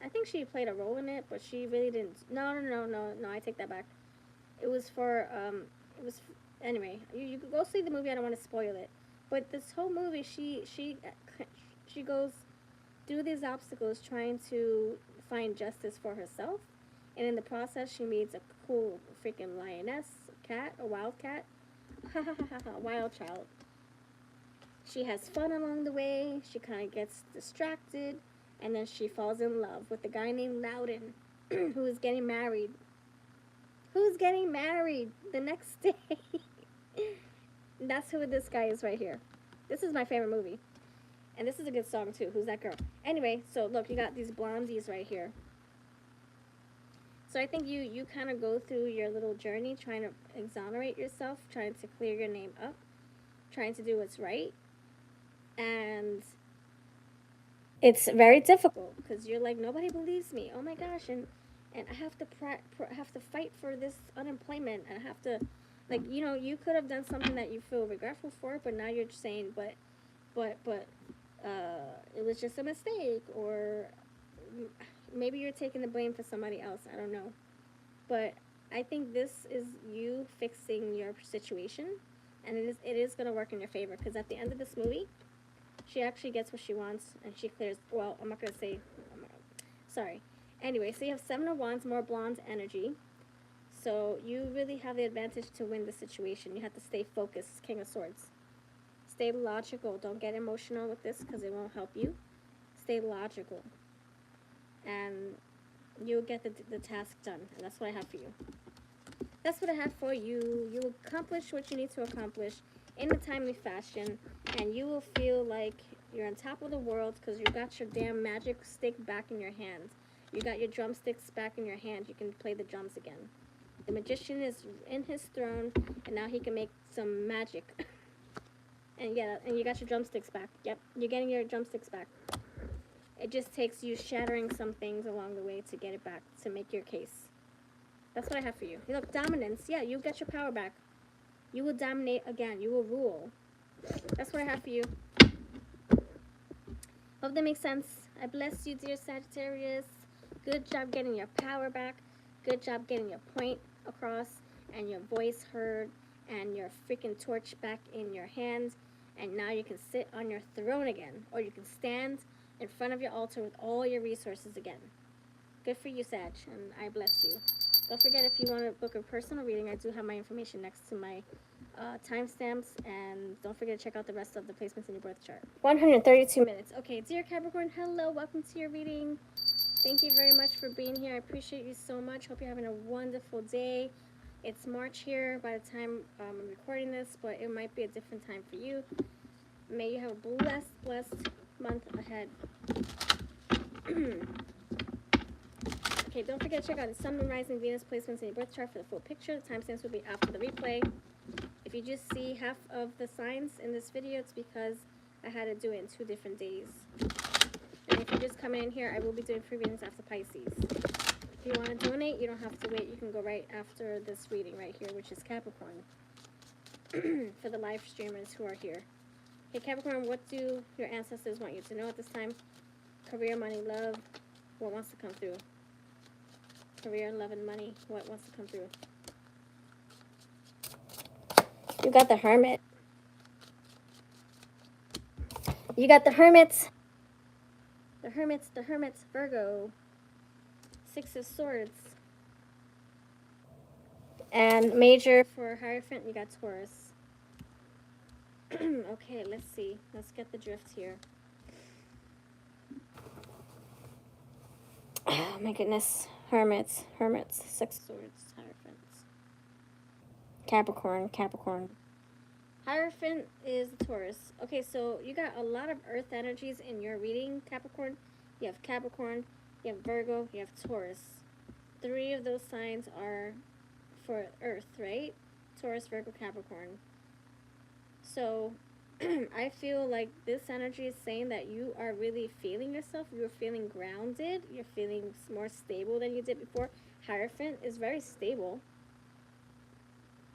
I think she played a role in it, but she really didn't. No, I take that back. It was for, anyway, you could go see the movie. I don't want to spoil it. But this whole movie, she goes through these obstacles trying to find justice for herself. And in the process, she meets a cool freaking lioness, cat, a wild cat. A wild child. She has fun along the way. She kind of gets distracted. And then she falls in love with a guy named Loudon, who is getting married. Who's getting married the next day? That's who this guy is right here. This is my favorite movie. And this is a good song too. Who's That Girl? Anyway, so look, you got these blondies right here. So I think you kind of go through your little journey trying to exonerate yourself, trying to clear your name up, trying to do what's right. And it's very difficult because you're like, nobody believes me. Oh my gosh, and I have to have to fight for this unemployment, and I have to, like, you know, you could have done something that you feel regretful for, but now you're just saying, but it was just a mistake, or maybe you're taking the blame for somebody else. I don't know, but I think this is you fixing your situation, and it is gonna work in your favor, because at the end of this movie, she actually gets what she wants, and she clears. Well, I'm not gonna say. Sorry. Anyway, so you have Seven of Wands, more blonde energy. So you really have the advantage to win the situation. You have to stay focused. King of Swords. Stay logical. Don't get emotional with this because it won't help you. Stay logical, and you'll get the task done. And that's what I have for you. That's what I have for you. You will accomplish what you need to accomplish in a timely fashion, and you will feel like you're on top of the world because you got your damn magic stick back in your hand. You got your drumsticks back in your hand. You can play the drums again. The magician is in his throne, and now he can make some magic. And yeah, and you got your drumsticks back. Yep, you're getting your drumsticks back. It just takes you shattering some things along the way to get it back, to make your case. That's what I have for you. Look, dominance. Yeah, you get your power back. You will dominate again. You will rule. That's what I have for you. Hope that makes sense. I bless you, dear Sagittarius. Good job getting your power back. Good job getting your point across and your voice heard and your freaking torch back in your hands. And now you can sit on your throne again. Or you can stand in front of your altar with all your resources again. Good for you, Sag. And I bless you. Don't forget, if you want to book a personal reading, I do have my information next to my timestamps, and don't forget to check out the rest of the placements in your birth chart. 132 minutes. Okay, dear Capricorn, hello, welcome to your reading. Thank you very much for being here. I appreciate you so much. Hope you're having a wonderful day. It's March here by the time I'm recording this, but it might be a different time for you. May you have a blessed month ahead. Okay, don't forget to check out the Sun, Moon, Rising, Venus placements in your birth chart for the full picture. The timestamps will be after the replay. If you just see half of the signs in this video, it's because I had to do it in 2 different days. And if you just come in here, I will be doing free readings after Pisces. If you want to donate, you don't have to wait. You can go right after this reading right here, which is Capricorn. For the live streamers who are here. Okay, Capricorn, what do your ancestors want you to know at this time? Career, money, love. What wants to come through? Career, love, and money. What wants to come through? You got the Hermit. You got the Hermits. The Hermits, Virgo. 6 of Swords. And major for Hierophant, you got Taurus. Okay, let's see. Let's get the drift here. Oh my goodness. Hermits. 6 of Swords, Hierophants. Capricorn. Hierophant is the Taurus. Okay, so you got a lot of earth energies in your reading, Capricorn. You have Capricorn, you have Virgo, you have Taurus. 3 of those signs are for earth, right? Taurus, Virgo, Capricorn. So I feel like this energy is saying that you are really feeling yourself. You're feeling grounded. You're feeling more stable than you did before. Hierophant is very stable.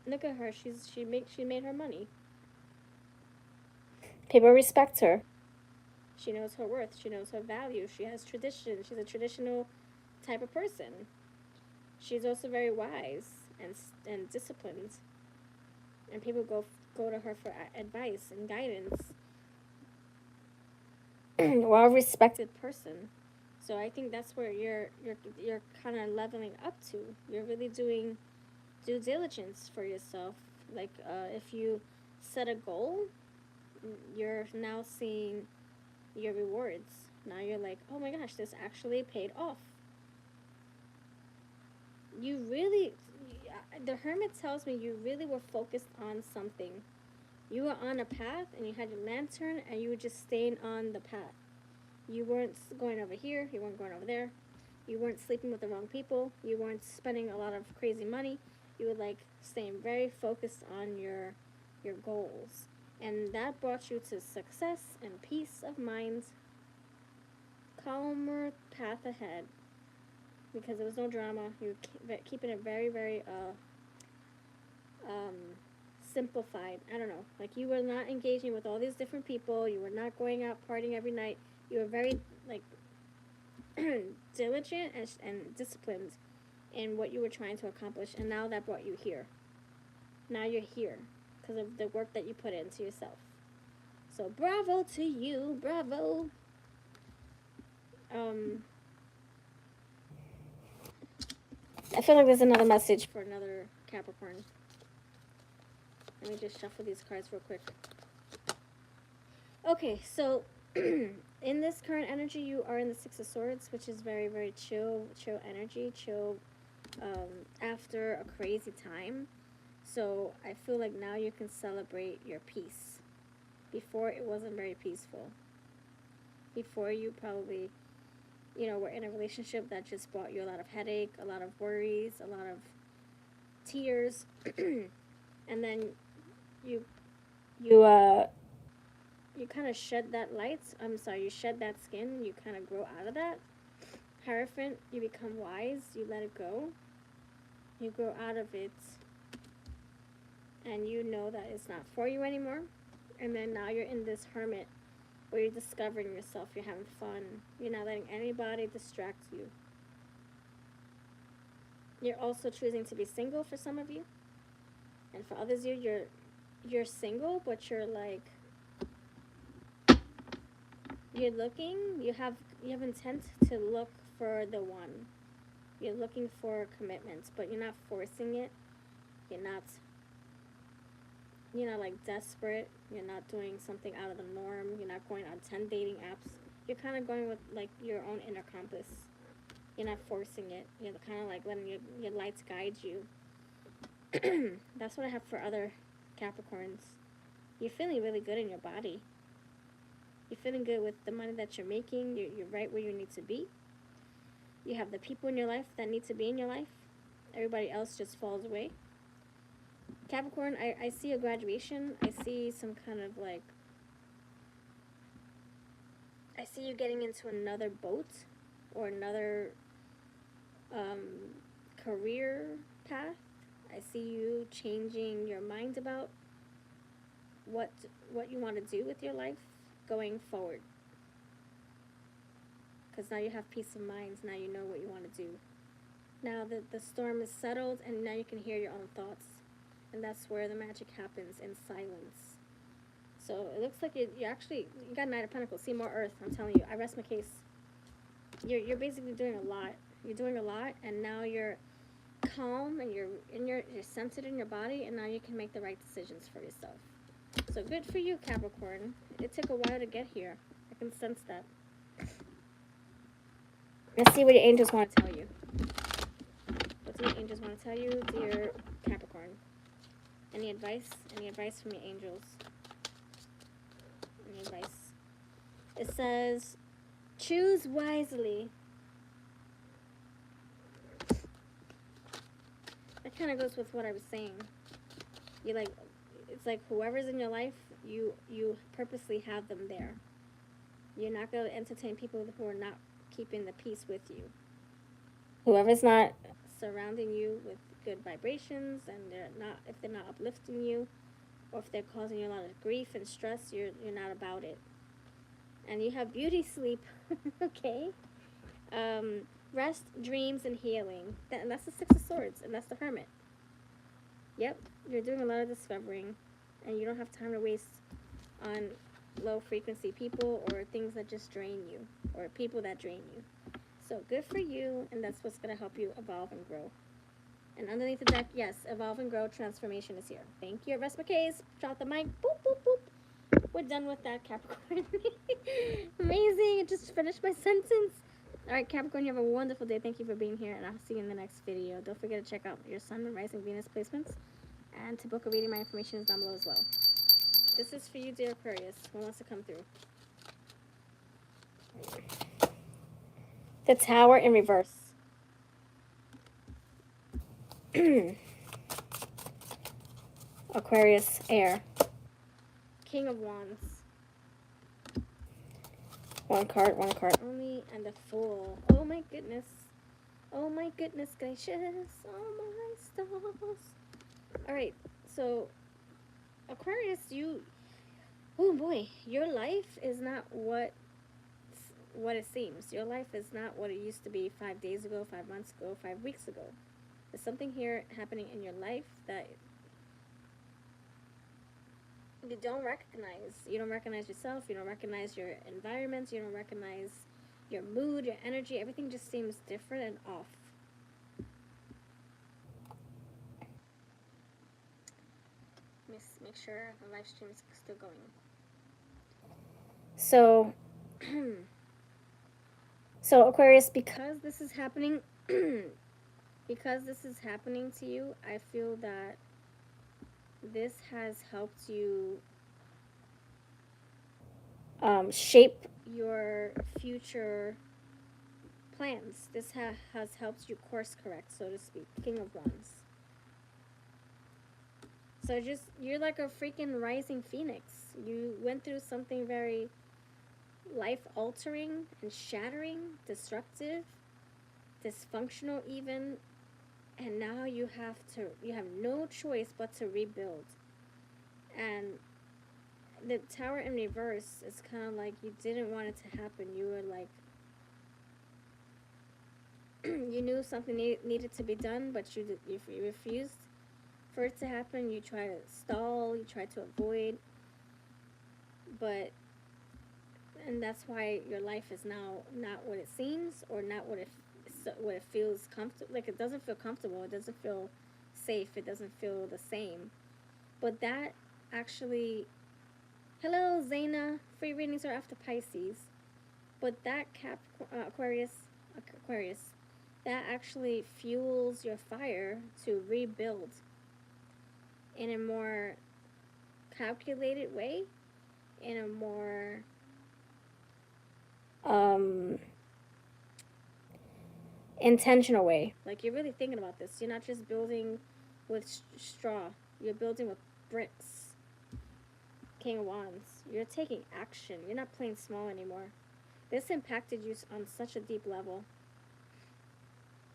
Look at her. She made her money. People respect her. She knows her worth. She knows her value. She has tradition. She's a traditional type of person. She's also very wise and disciplined. And people go to her for advice and guidance. Well-respected person. So I think that's where you're kind of leveling up to. You're really doing due diligence for yourself. Like if you set a goal, you're now seeing your rewards. Now you're like, oh my gosh, this actually paid off. You really, the Hermit tells me you really were focused on something. You were on a path and you had your lantern and you were just staying on the path. You weren't going over here, you weren't going over there. You weren't sleeping with the wrong people. You weren't spending a lot of crazy money. You were like staying very focused on your goals. And that brought you to success and peace of mind, calmer path ahead, because there was no drama. You were keeping it very, very simplified. I don't know. Like, you were not engaging with all these different people. You were not going out partying every night. You were very, like, diligent and disciplined in what you were trying to accomplish. And now that brought you here. Now you're here because of the work that you put into yourself. So bravo to you. Bravo. I feel like there's another message for another Capricorn. Let me just shuffle these cards real quick. Okay, so in this current energy, you are in the Six of Swords, which is very, very chill energy, chill after a crazy time. So I feel like now you can celebrate your peace. Before, it wasn't very peaceful. Before, you probably, you know, were in a relationship that just brought you a lot of headache, a lot of worries, a lot of tears, and then you kind of shed that light. You shed that skin. You kind of grow out of that. Hierophant, you become wise. You let it go. You grow out of it, and you know that it's not for you anymore. And then now you're in this hermit, where you're discovering yourself. You're having fun. You're not letting anybody distract you. You're also choosing to be single for some of you, and for others, you're single, but you're like, you're looking. You have intent to look for the one. You're looking for commitments, but you're not forcing it. You're not like desperate. You're not doing something out of the norm. You're not going on 10 dating apps. You're kind of going with like your own inner compass. You're not forcing it. You're kind of like letting your lights guide you. That's what I have for other Capricorns. You're feeling really good in your body. You're feeling good with the money that you're making. You're right where you need to be. You have the people in your life that need to be in your life. Everybody else just falls away. Capricorn, I see a graduation. I see some kind of like, I see you getting into another boat or another career path. I see you changing your mind about what you want to do with your life going forward. Because now you have peace of mind. Now you know what you want to do. Now the storm is settled, and now you can hear your own thoughts. And that's where the magic happens, in silence. So it looks like you got Knight of Pentacles. See, more earth, I'm telling you. I rest my case. You're basically doing a lot. You're doing a lot, and now you're calm, and you're centered in your body, and now you can make the right decisions for yourself. So good for you, Capricorn. It took a while to get here. I can sense that. Let's see what your angels want to tell you. What do your angels want to tell you, dear Capricorn? Any advice? Any advice from your angels? Any advice? It says, choose wisely. That kind of goes with what I was saying. It's like whoever's in your life, you purposely have them there. You're not going to entertain people who are not keeping the peace with you. Whoever's not surrounding you with good vibrations, and if they're not uplifting you, or if they're causing you a lot of grief and stress, you're not about it. And you have beauty sleep. Okay. Rest, dreams, and healing. And that's the Six of Swords, and that's the Hermit. Yep, you're doing a lot of discovering, and you don't have time to waste on low-frequency people or things that just drain you, or people that drain you. So good for you, and that's what's going to help you evolve and grow. And underneath the deck, yes, evolve and grow, transformation is here. Thank you. Rest my case. Drop the mic. Boop, boop, boop. We're done with that, Capricorn. Amazing. I just finished my sentence. All right, Capricorn, you have a wonderful day. Thank you for being here, and I'll see you in the next video. Don't forget to check out your Sun and Rising Venus placements. And to book a reading, my information is down below as well. This is for you, dear Aquarius. Who wants to come through? The Tower in reverse. Aquarius, air. King of Wands. One card only, and the Fool. Oh my goodness. Oh my goodness gracious. Oh my stars. Alright, so Aquarius, oh boy, your life is not what it seems. Your life is not what it used to be 5 days ago, 5 months ago, 5 weeks ago. There's something here happening in your life that you don't recognize. You don't recognize yourself. You don't recognize your environments. You don't recognize your mood, your energy. Everything just seems different and off. Let me make sure the live stream is still going. So, so Aquarius, because this is happening, because this is happening to you, I feel that this has helped you shape your future plans. This has helped you course correct, so to speak. King of Wands. So you're like a freaking rising phoenix. You went through something very life-altering and shattering, disruptive, dysfunctional even, and now you have no choice but to rebuild. And the Tower in reverse is kind of like you didn't want it to happen. You were like, you knew something needed to be done, but you refused for it to happen. You try to stall, you try to avoid, and that's why your life is now not what it seems, or not what it feels comfortable. Like, it doesn't feel comfortable, it doesn't feel safe, it doesn't feel the same. But that actually, hello Zaina, free readings are after Pisces. But that Aquarius, that actually fuels your fire to rebuild in a more calculated way, in a more intentional way. Like, you're really thinking about this. You're not just building with straw. You're building with bricks. King of Wands. You're taking action. You're not playing small anymore. This impacted you on such a deep level.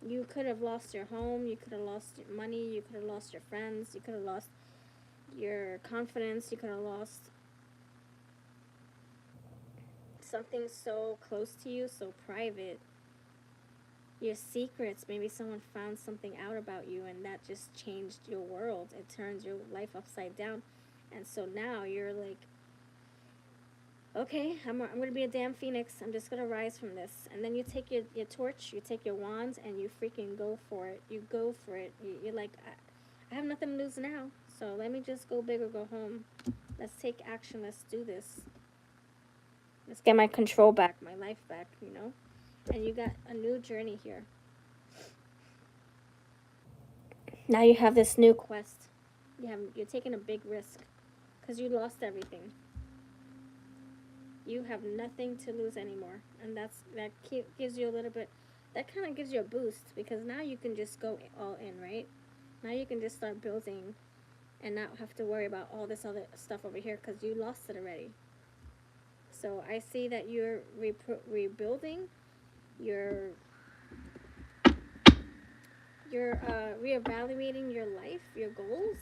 You could have lost your home. You could have lost your money. You could have lost your friends. You could have lost your confidence. You could have lost something so close to you, so private. Your secrets. Maybe someone found something out about you, and that just changed your world. It turns your life upside down. And so now you're like, okay, I'm going to be a damn phoenix. I'm just going to rise from this. And then you take your torch, you take your wands, and you freaking go for it. You go for it. You're like, I have nothing to lose now, so let me just go big or go home. Let's take action. Let's do this. Let's get my control back, my life back, you know? And you got a new journey here. Now you have this new quest. You're taking a big risk because you lost everything. You have nothing to lose anymore, and that gives you a little bit. That kind of gives you a boost, because now you can just go all in, right? Now you can just start building, and not have to worry about all this other stuff over here because you lost it already. So I see that you're rebuilding. You're reevaluating your life, your goals.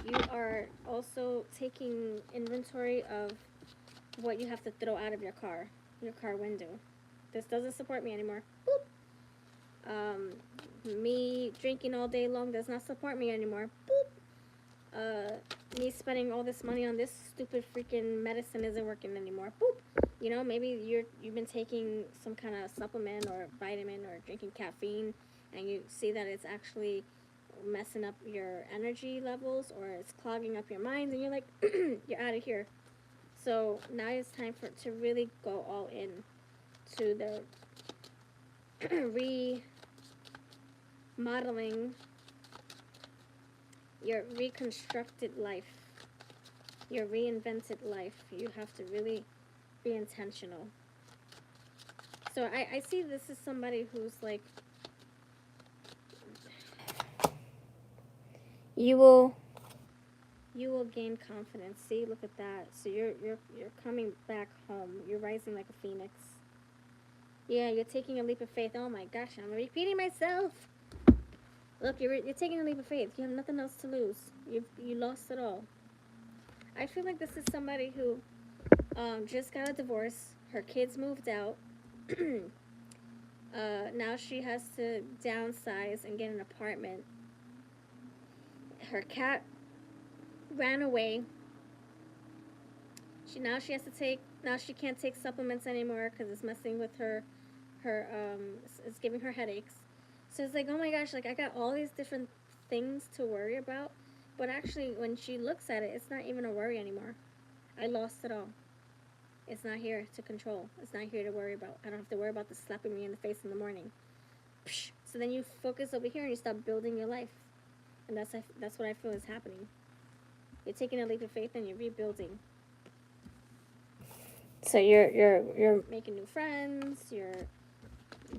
You are also taking inventory of what you have to throw out of your car window. This doesn't support me anymore. Boop. Me drinking all day long does not support me anymore. Boop. Me spending all this money on this stupid freaking medicine isn't working anymore. Boop. You know, maybe you've been taking some kind of supplement or vitamin or drinking caffeine, and you see that it's actually messing up your energy levels, or it's clogging up your mind, and you're like, you're out of here. So now it's time to really go all in to the remodeling your reconstructed life, your reinvented life. You have to really be intentional. So I see this is somebody who's like, you You will gain confidence. See, look at that. So you're coming back home. You're rising like a phoenix. Yeah, you're taking a leap of faith. Oh my gosh, I'm repeating myself. Look, you're taking a leap of faith. You have nothing else to lose. You lost it all. I feel like this is somebody who just got a divorce. Her kids moved out. Now she has to downsize and get an apartment. Her cat ran away. Now she can't take supplements anymore because it's messing with her it's giving her headaches. So it's like, oh my gosh, like I got all these different things to worry about, but actually when she looks at it, it's not even a worry anymore. I lost it all. It's not here to control. It's not here to worry about. I don't have to worry about this slapping me in the face in the morning. Psh. So then you focus over here and you start building your life. And that's what I feel is happening. You're taking a leap of faith and you're rebuilding. So you're making new friends, you're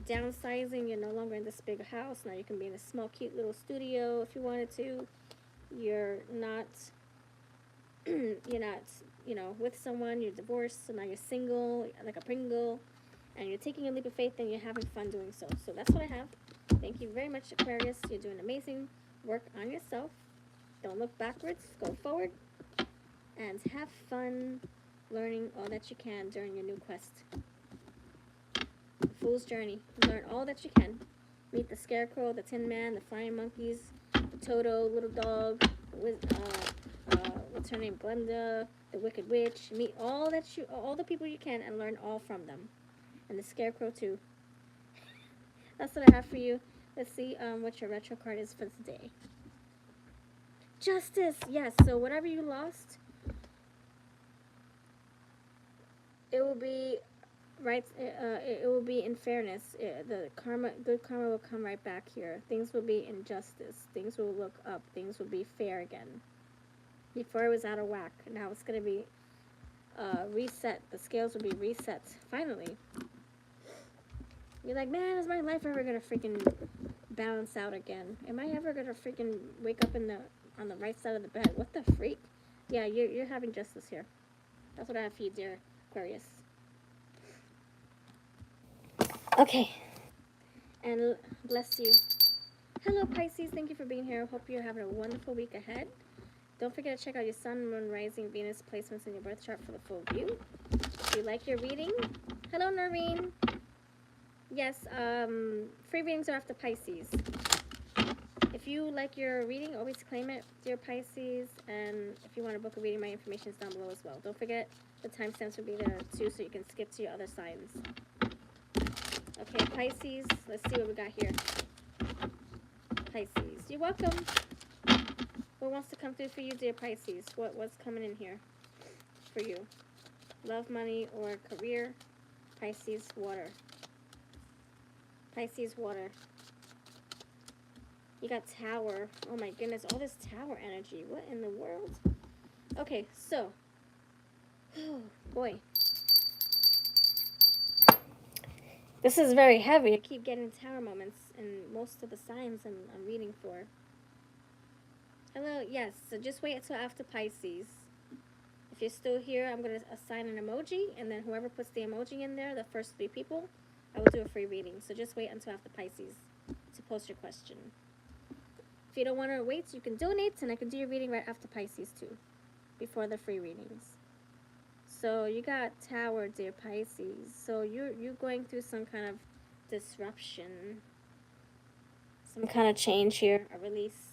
downsizing, you're no longer in this big house. Now you can be in a small, cute little studio if you wanted to. You're not with someone, you're divorced, so now you're single, like a Pringle, and you're taking a leap of faith and you're having fun doing so. So that's what I have. Thank you very much, Aquarius. You're doing amazing work on yourself. Don't look backwards, go forward, and have fun learning all that you can during your new quest. Fool's Journey. Learn all that you can. Meet the Scarecrow, the Tin Man, the Flying Monkeys, the Toto, Little Dog, what's her name, Glenda, the Wicked Witch. Meet all the people you can and learn all from them. And the Scarecrow too. That's what I have for you. Let's see what your retro card is for today. Justice. Yes. So whatever you lost, it will be right. It will be in fairness. The good karma will come right back here. Things will be in justice. Things will look up. Things will be fair again. Before it was out of whack. Now it's gonna be reset. The scales will be reset. Finally. You're like, man, is my life ever gonna freaking balance out again? Am I ever gonna freaking wake up on the right side of the bed? What the freak? Yeah, you're having justice here. That's what I have for you, dear Aquarius. Okay. And bless you. Hello, Pisces. Thank you for being here. Hope you're having a wonderful week ahead. Don't forget to check out your Sun, Moon, Rising, Venus placements in your birth chart for the full view. If you like your reading, hello, Noreen. Yes, free readings are after Pisces. If you like your reading, always claim it, dear Pisces. And if you want to book a reading, my information is down below as well. Don't forget, the timestamps will be there too, so you can skip to your other signs. Okay, Pisces, let's see what we got here. Pisces, you're welcome. What wants to come through for you, dear Pisces? What's coming in here for you? Love, money, or career? Pisces, water. Pisces, water. You got Tower. Oh my goodness, all this Tower energy. What in the world? Okay, so. Oh, boy. This is very heavy. I keep getting Tower moments in most of the signs I'm reading for. Hello, yes, so just wait until after Pisces. If you're still here, I'm going to assign an emoji, and then whoever puts the emoji in there, the first 3 people, I will do a free reading. So just wait until after Pisces to post your question. If you don't want to wait, you can donate, and I can do your reading right after Pisces too, before the free readings. So you got Tower, dear Pisces. So you're going through some kind of disruption, some kind of change here, a release.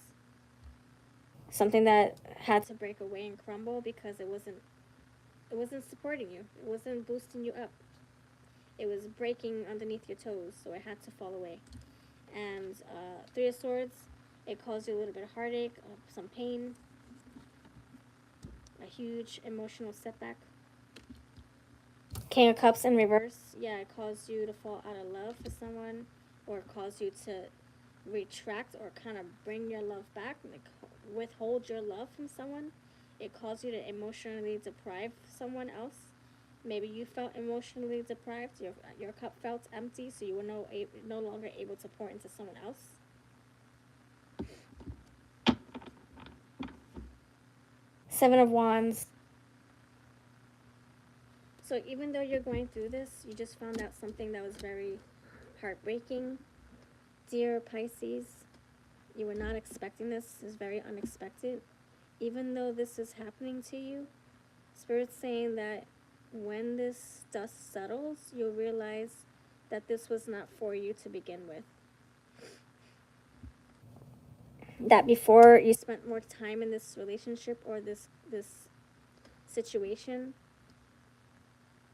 Something that had to break away and crumble because it wasn't supporting you. It wasn't boosting you up. It was breaking underneath your toes, so it had to fall away. And 3 of Swords, it caused you a little bit of heartache, some pain, a huge emotional setback. King of Cups in reverse, yeah, it caused you to fall out of love for someone, or it caused you to retract or kind of bring your love back, like withhold your love from someone. It caused you to emotionally deprive someone else. Maybe you felt emotionally deprived. Your cup felt empty, so you were no longer able to pour into someone else. Seven of Wands. So even though you're going through this, you just found out something that was very heartbreaking. Dear Pisces, you were not expecting this. It's very unexpected. Even though this is happening to you, Spirit's saying that when this dust settles, you'll realize that this was not for you to begin with. That before you spent more time in this relationship or this situation,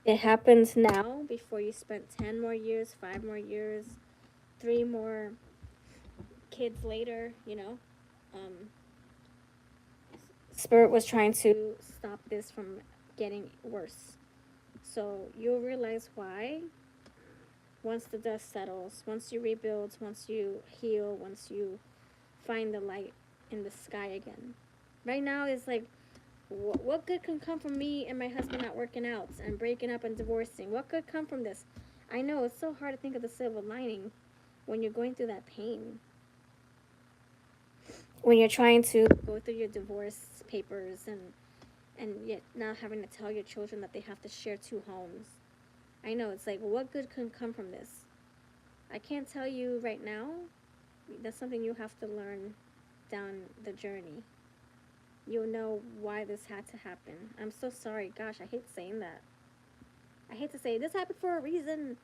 it happens now before you spent 10 more years, 5 more years, 3 more kids later, you know. Spirit was trying to stop this from getting worse. So you'll realize why once the dust settles, once you rebuild, once you heal, once you find the light in the sky again. Right now it's like, what good can come from me and my husband not working out and breaking up and divorcing? What could come from this? I know it's so hard to think of the silver lining when you're going through that pain. When you're trying to go through your divorce papers and yet not having to tell your children that they have to share 2 homes. I know, it's like, what good can come from this? I can't tell you right now. That's something you have to learn down the journey. You'll know why this had to happen. I'm so sorry. Gosh, I hate saying that. I hate to say, this happened for a reason.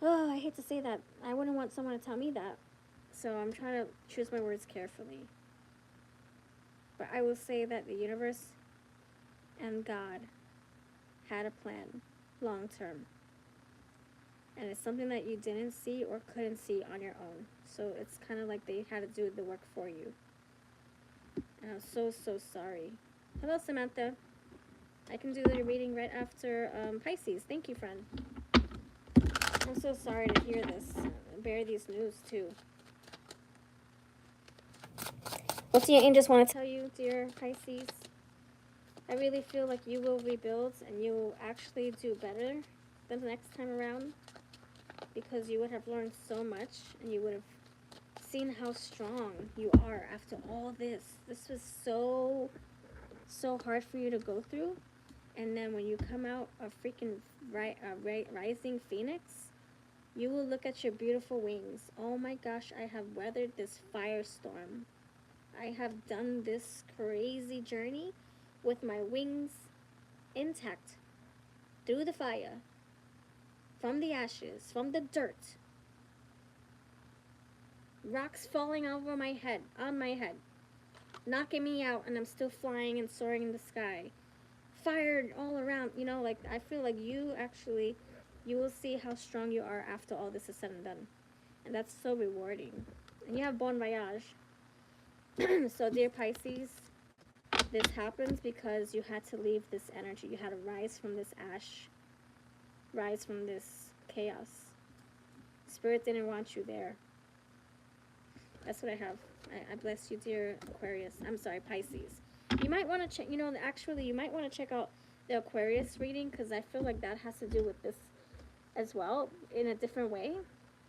Oh, I hate to say that. I wouldn't want someone to tell me that. So I'm trying to choose my words carefully. But I will say that the universe and God had a plan long term. And it's something that you didn't see or couldn't see on your own. So it's kind of like they had to do the work for you. And I'm so, so sorry. Hello, Samantha. I can do the reading right after Pisces. Thank you, friend. I'm so sorry to hear this. Bear these news, too. What do your angels want to tell you, dear Pisces? I really feel like you will rebuild and you will actually do better the next time around, because you would have learned so much and you would have seen how strong you are after all this. This was so hard for you to go through, and then when you come out a freaking rising phoenix, you will look at your beautiful wings. Oh my gosh, I have weathered this firestorm. I have done this crazy journey with my wings intact through the fire, from the ashes, from the dirt, rocks falling over my head, on my head, knocking me out, and I'm still flying and soaring in the sky. Fired all around, you know, like, I feel like you will see how strong you are after all this is said and done. And that's so rewarding. And you have bon voyage. So, dear Pisces, this happens because you had to leave this energy. You had to rise from this ash, rise from this chaos. Spirit didn't want you there. That's what I have. I bless you, dear Aquarius. I'm sorry, Pisces. You might want to check, you know, actually, you might want to check out the Aquarius reading, because I feel like that has to do with this as well, in a different way.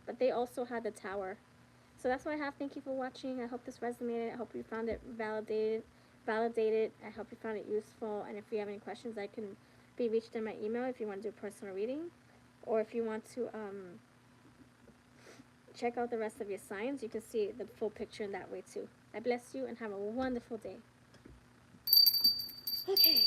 But they also had the Tower. So that's what I have. Thank you for watching. I hope this resonated. I hope you found it validated. I hope you found it useful. And if you have any questions, I can be reached in my email if you want to do a personal reading. Or if you want to check out the rest of your signs, you can see the full picture in that way too. I bless you and have a wonderful day. Okay.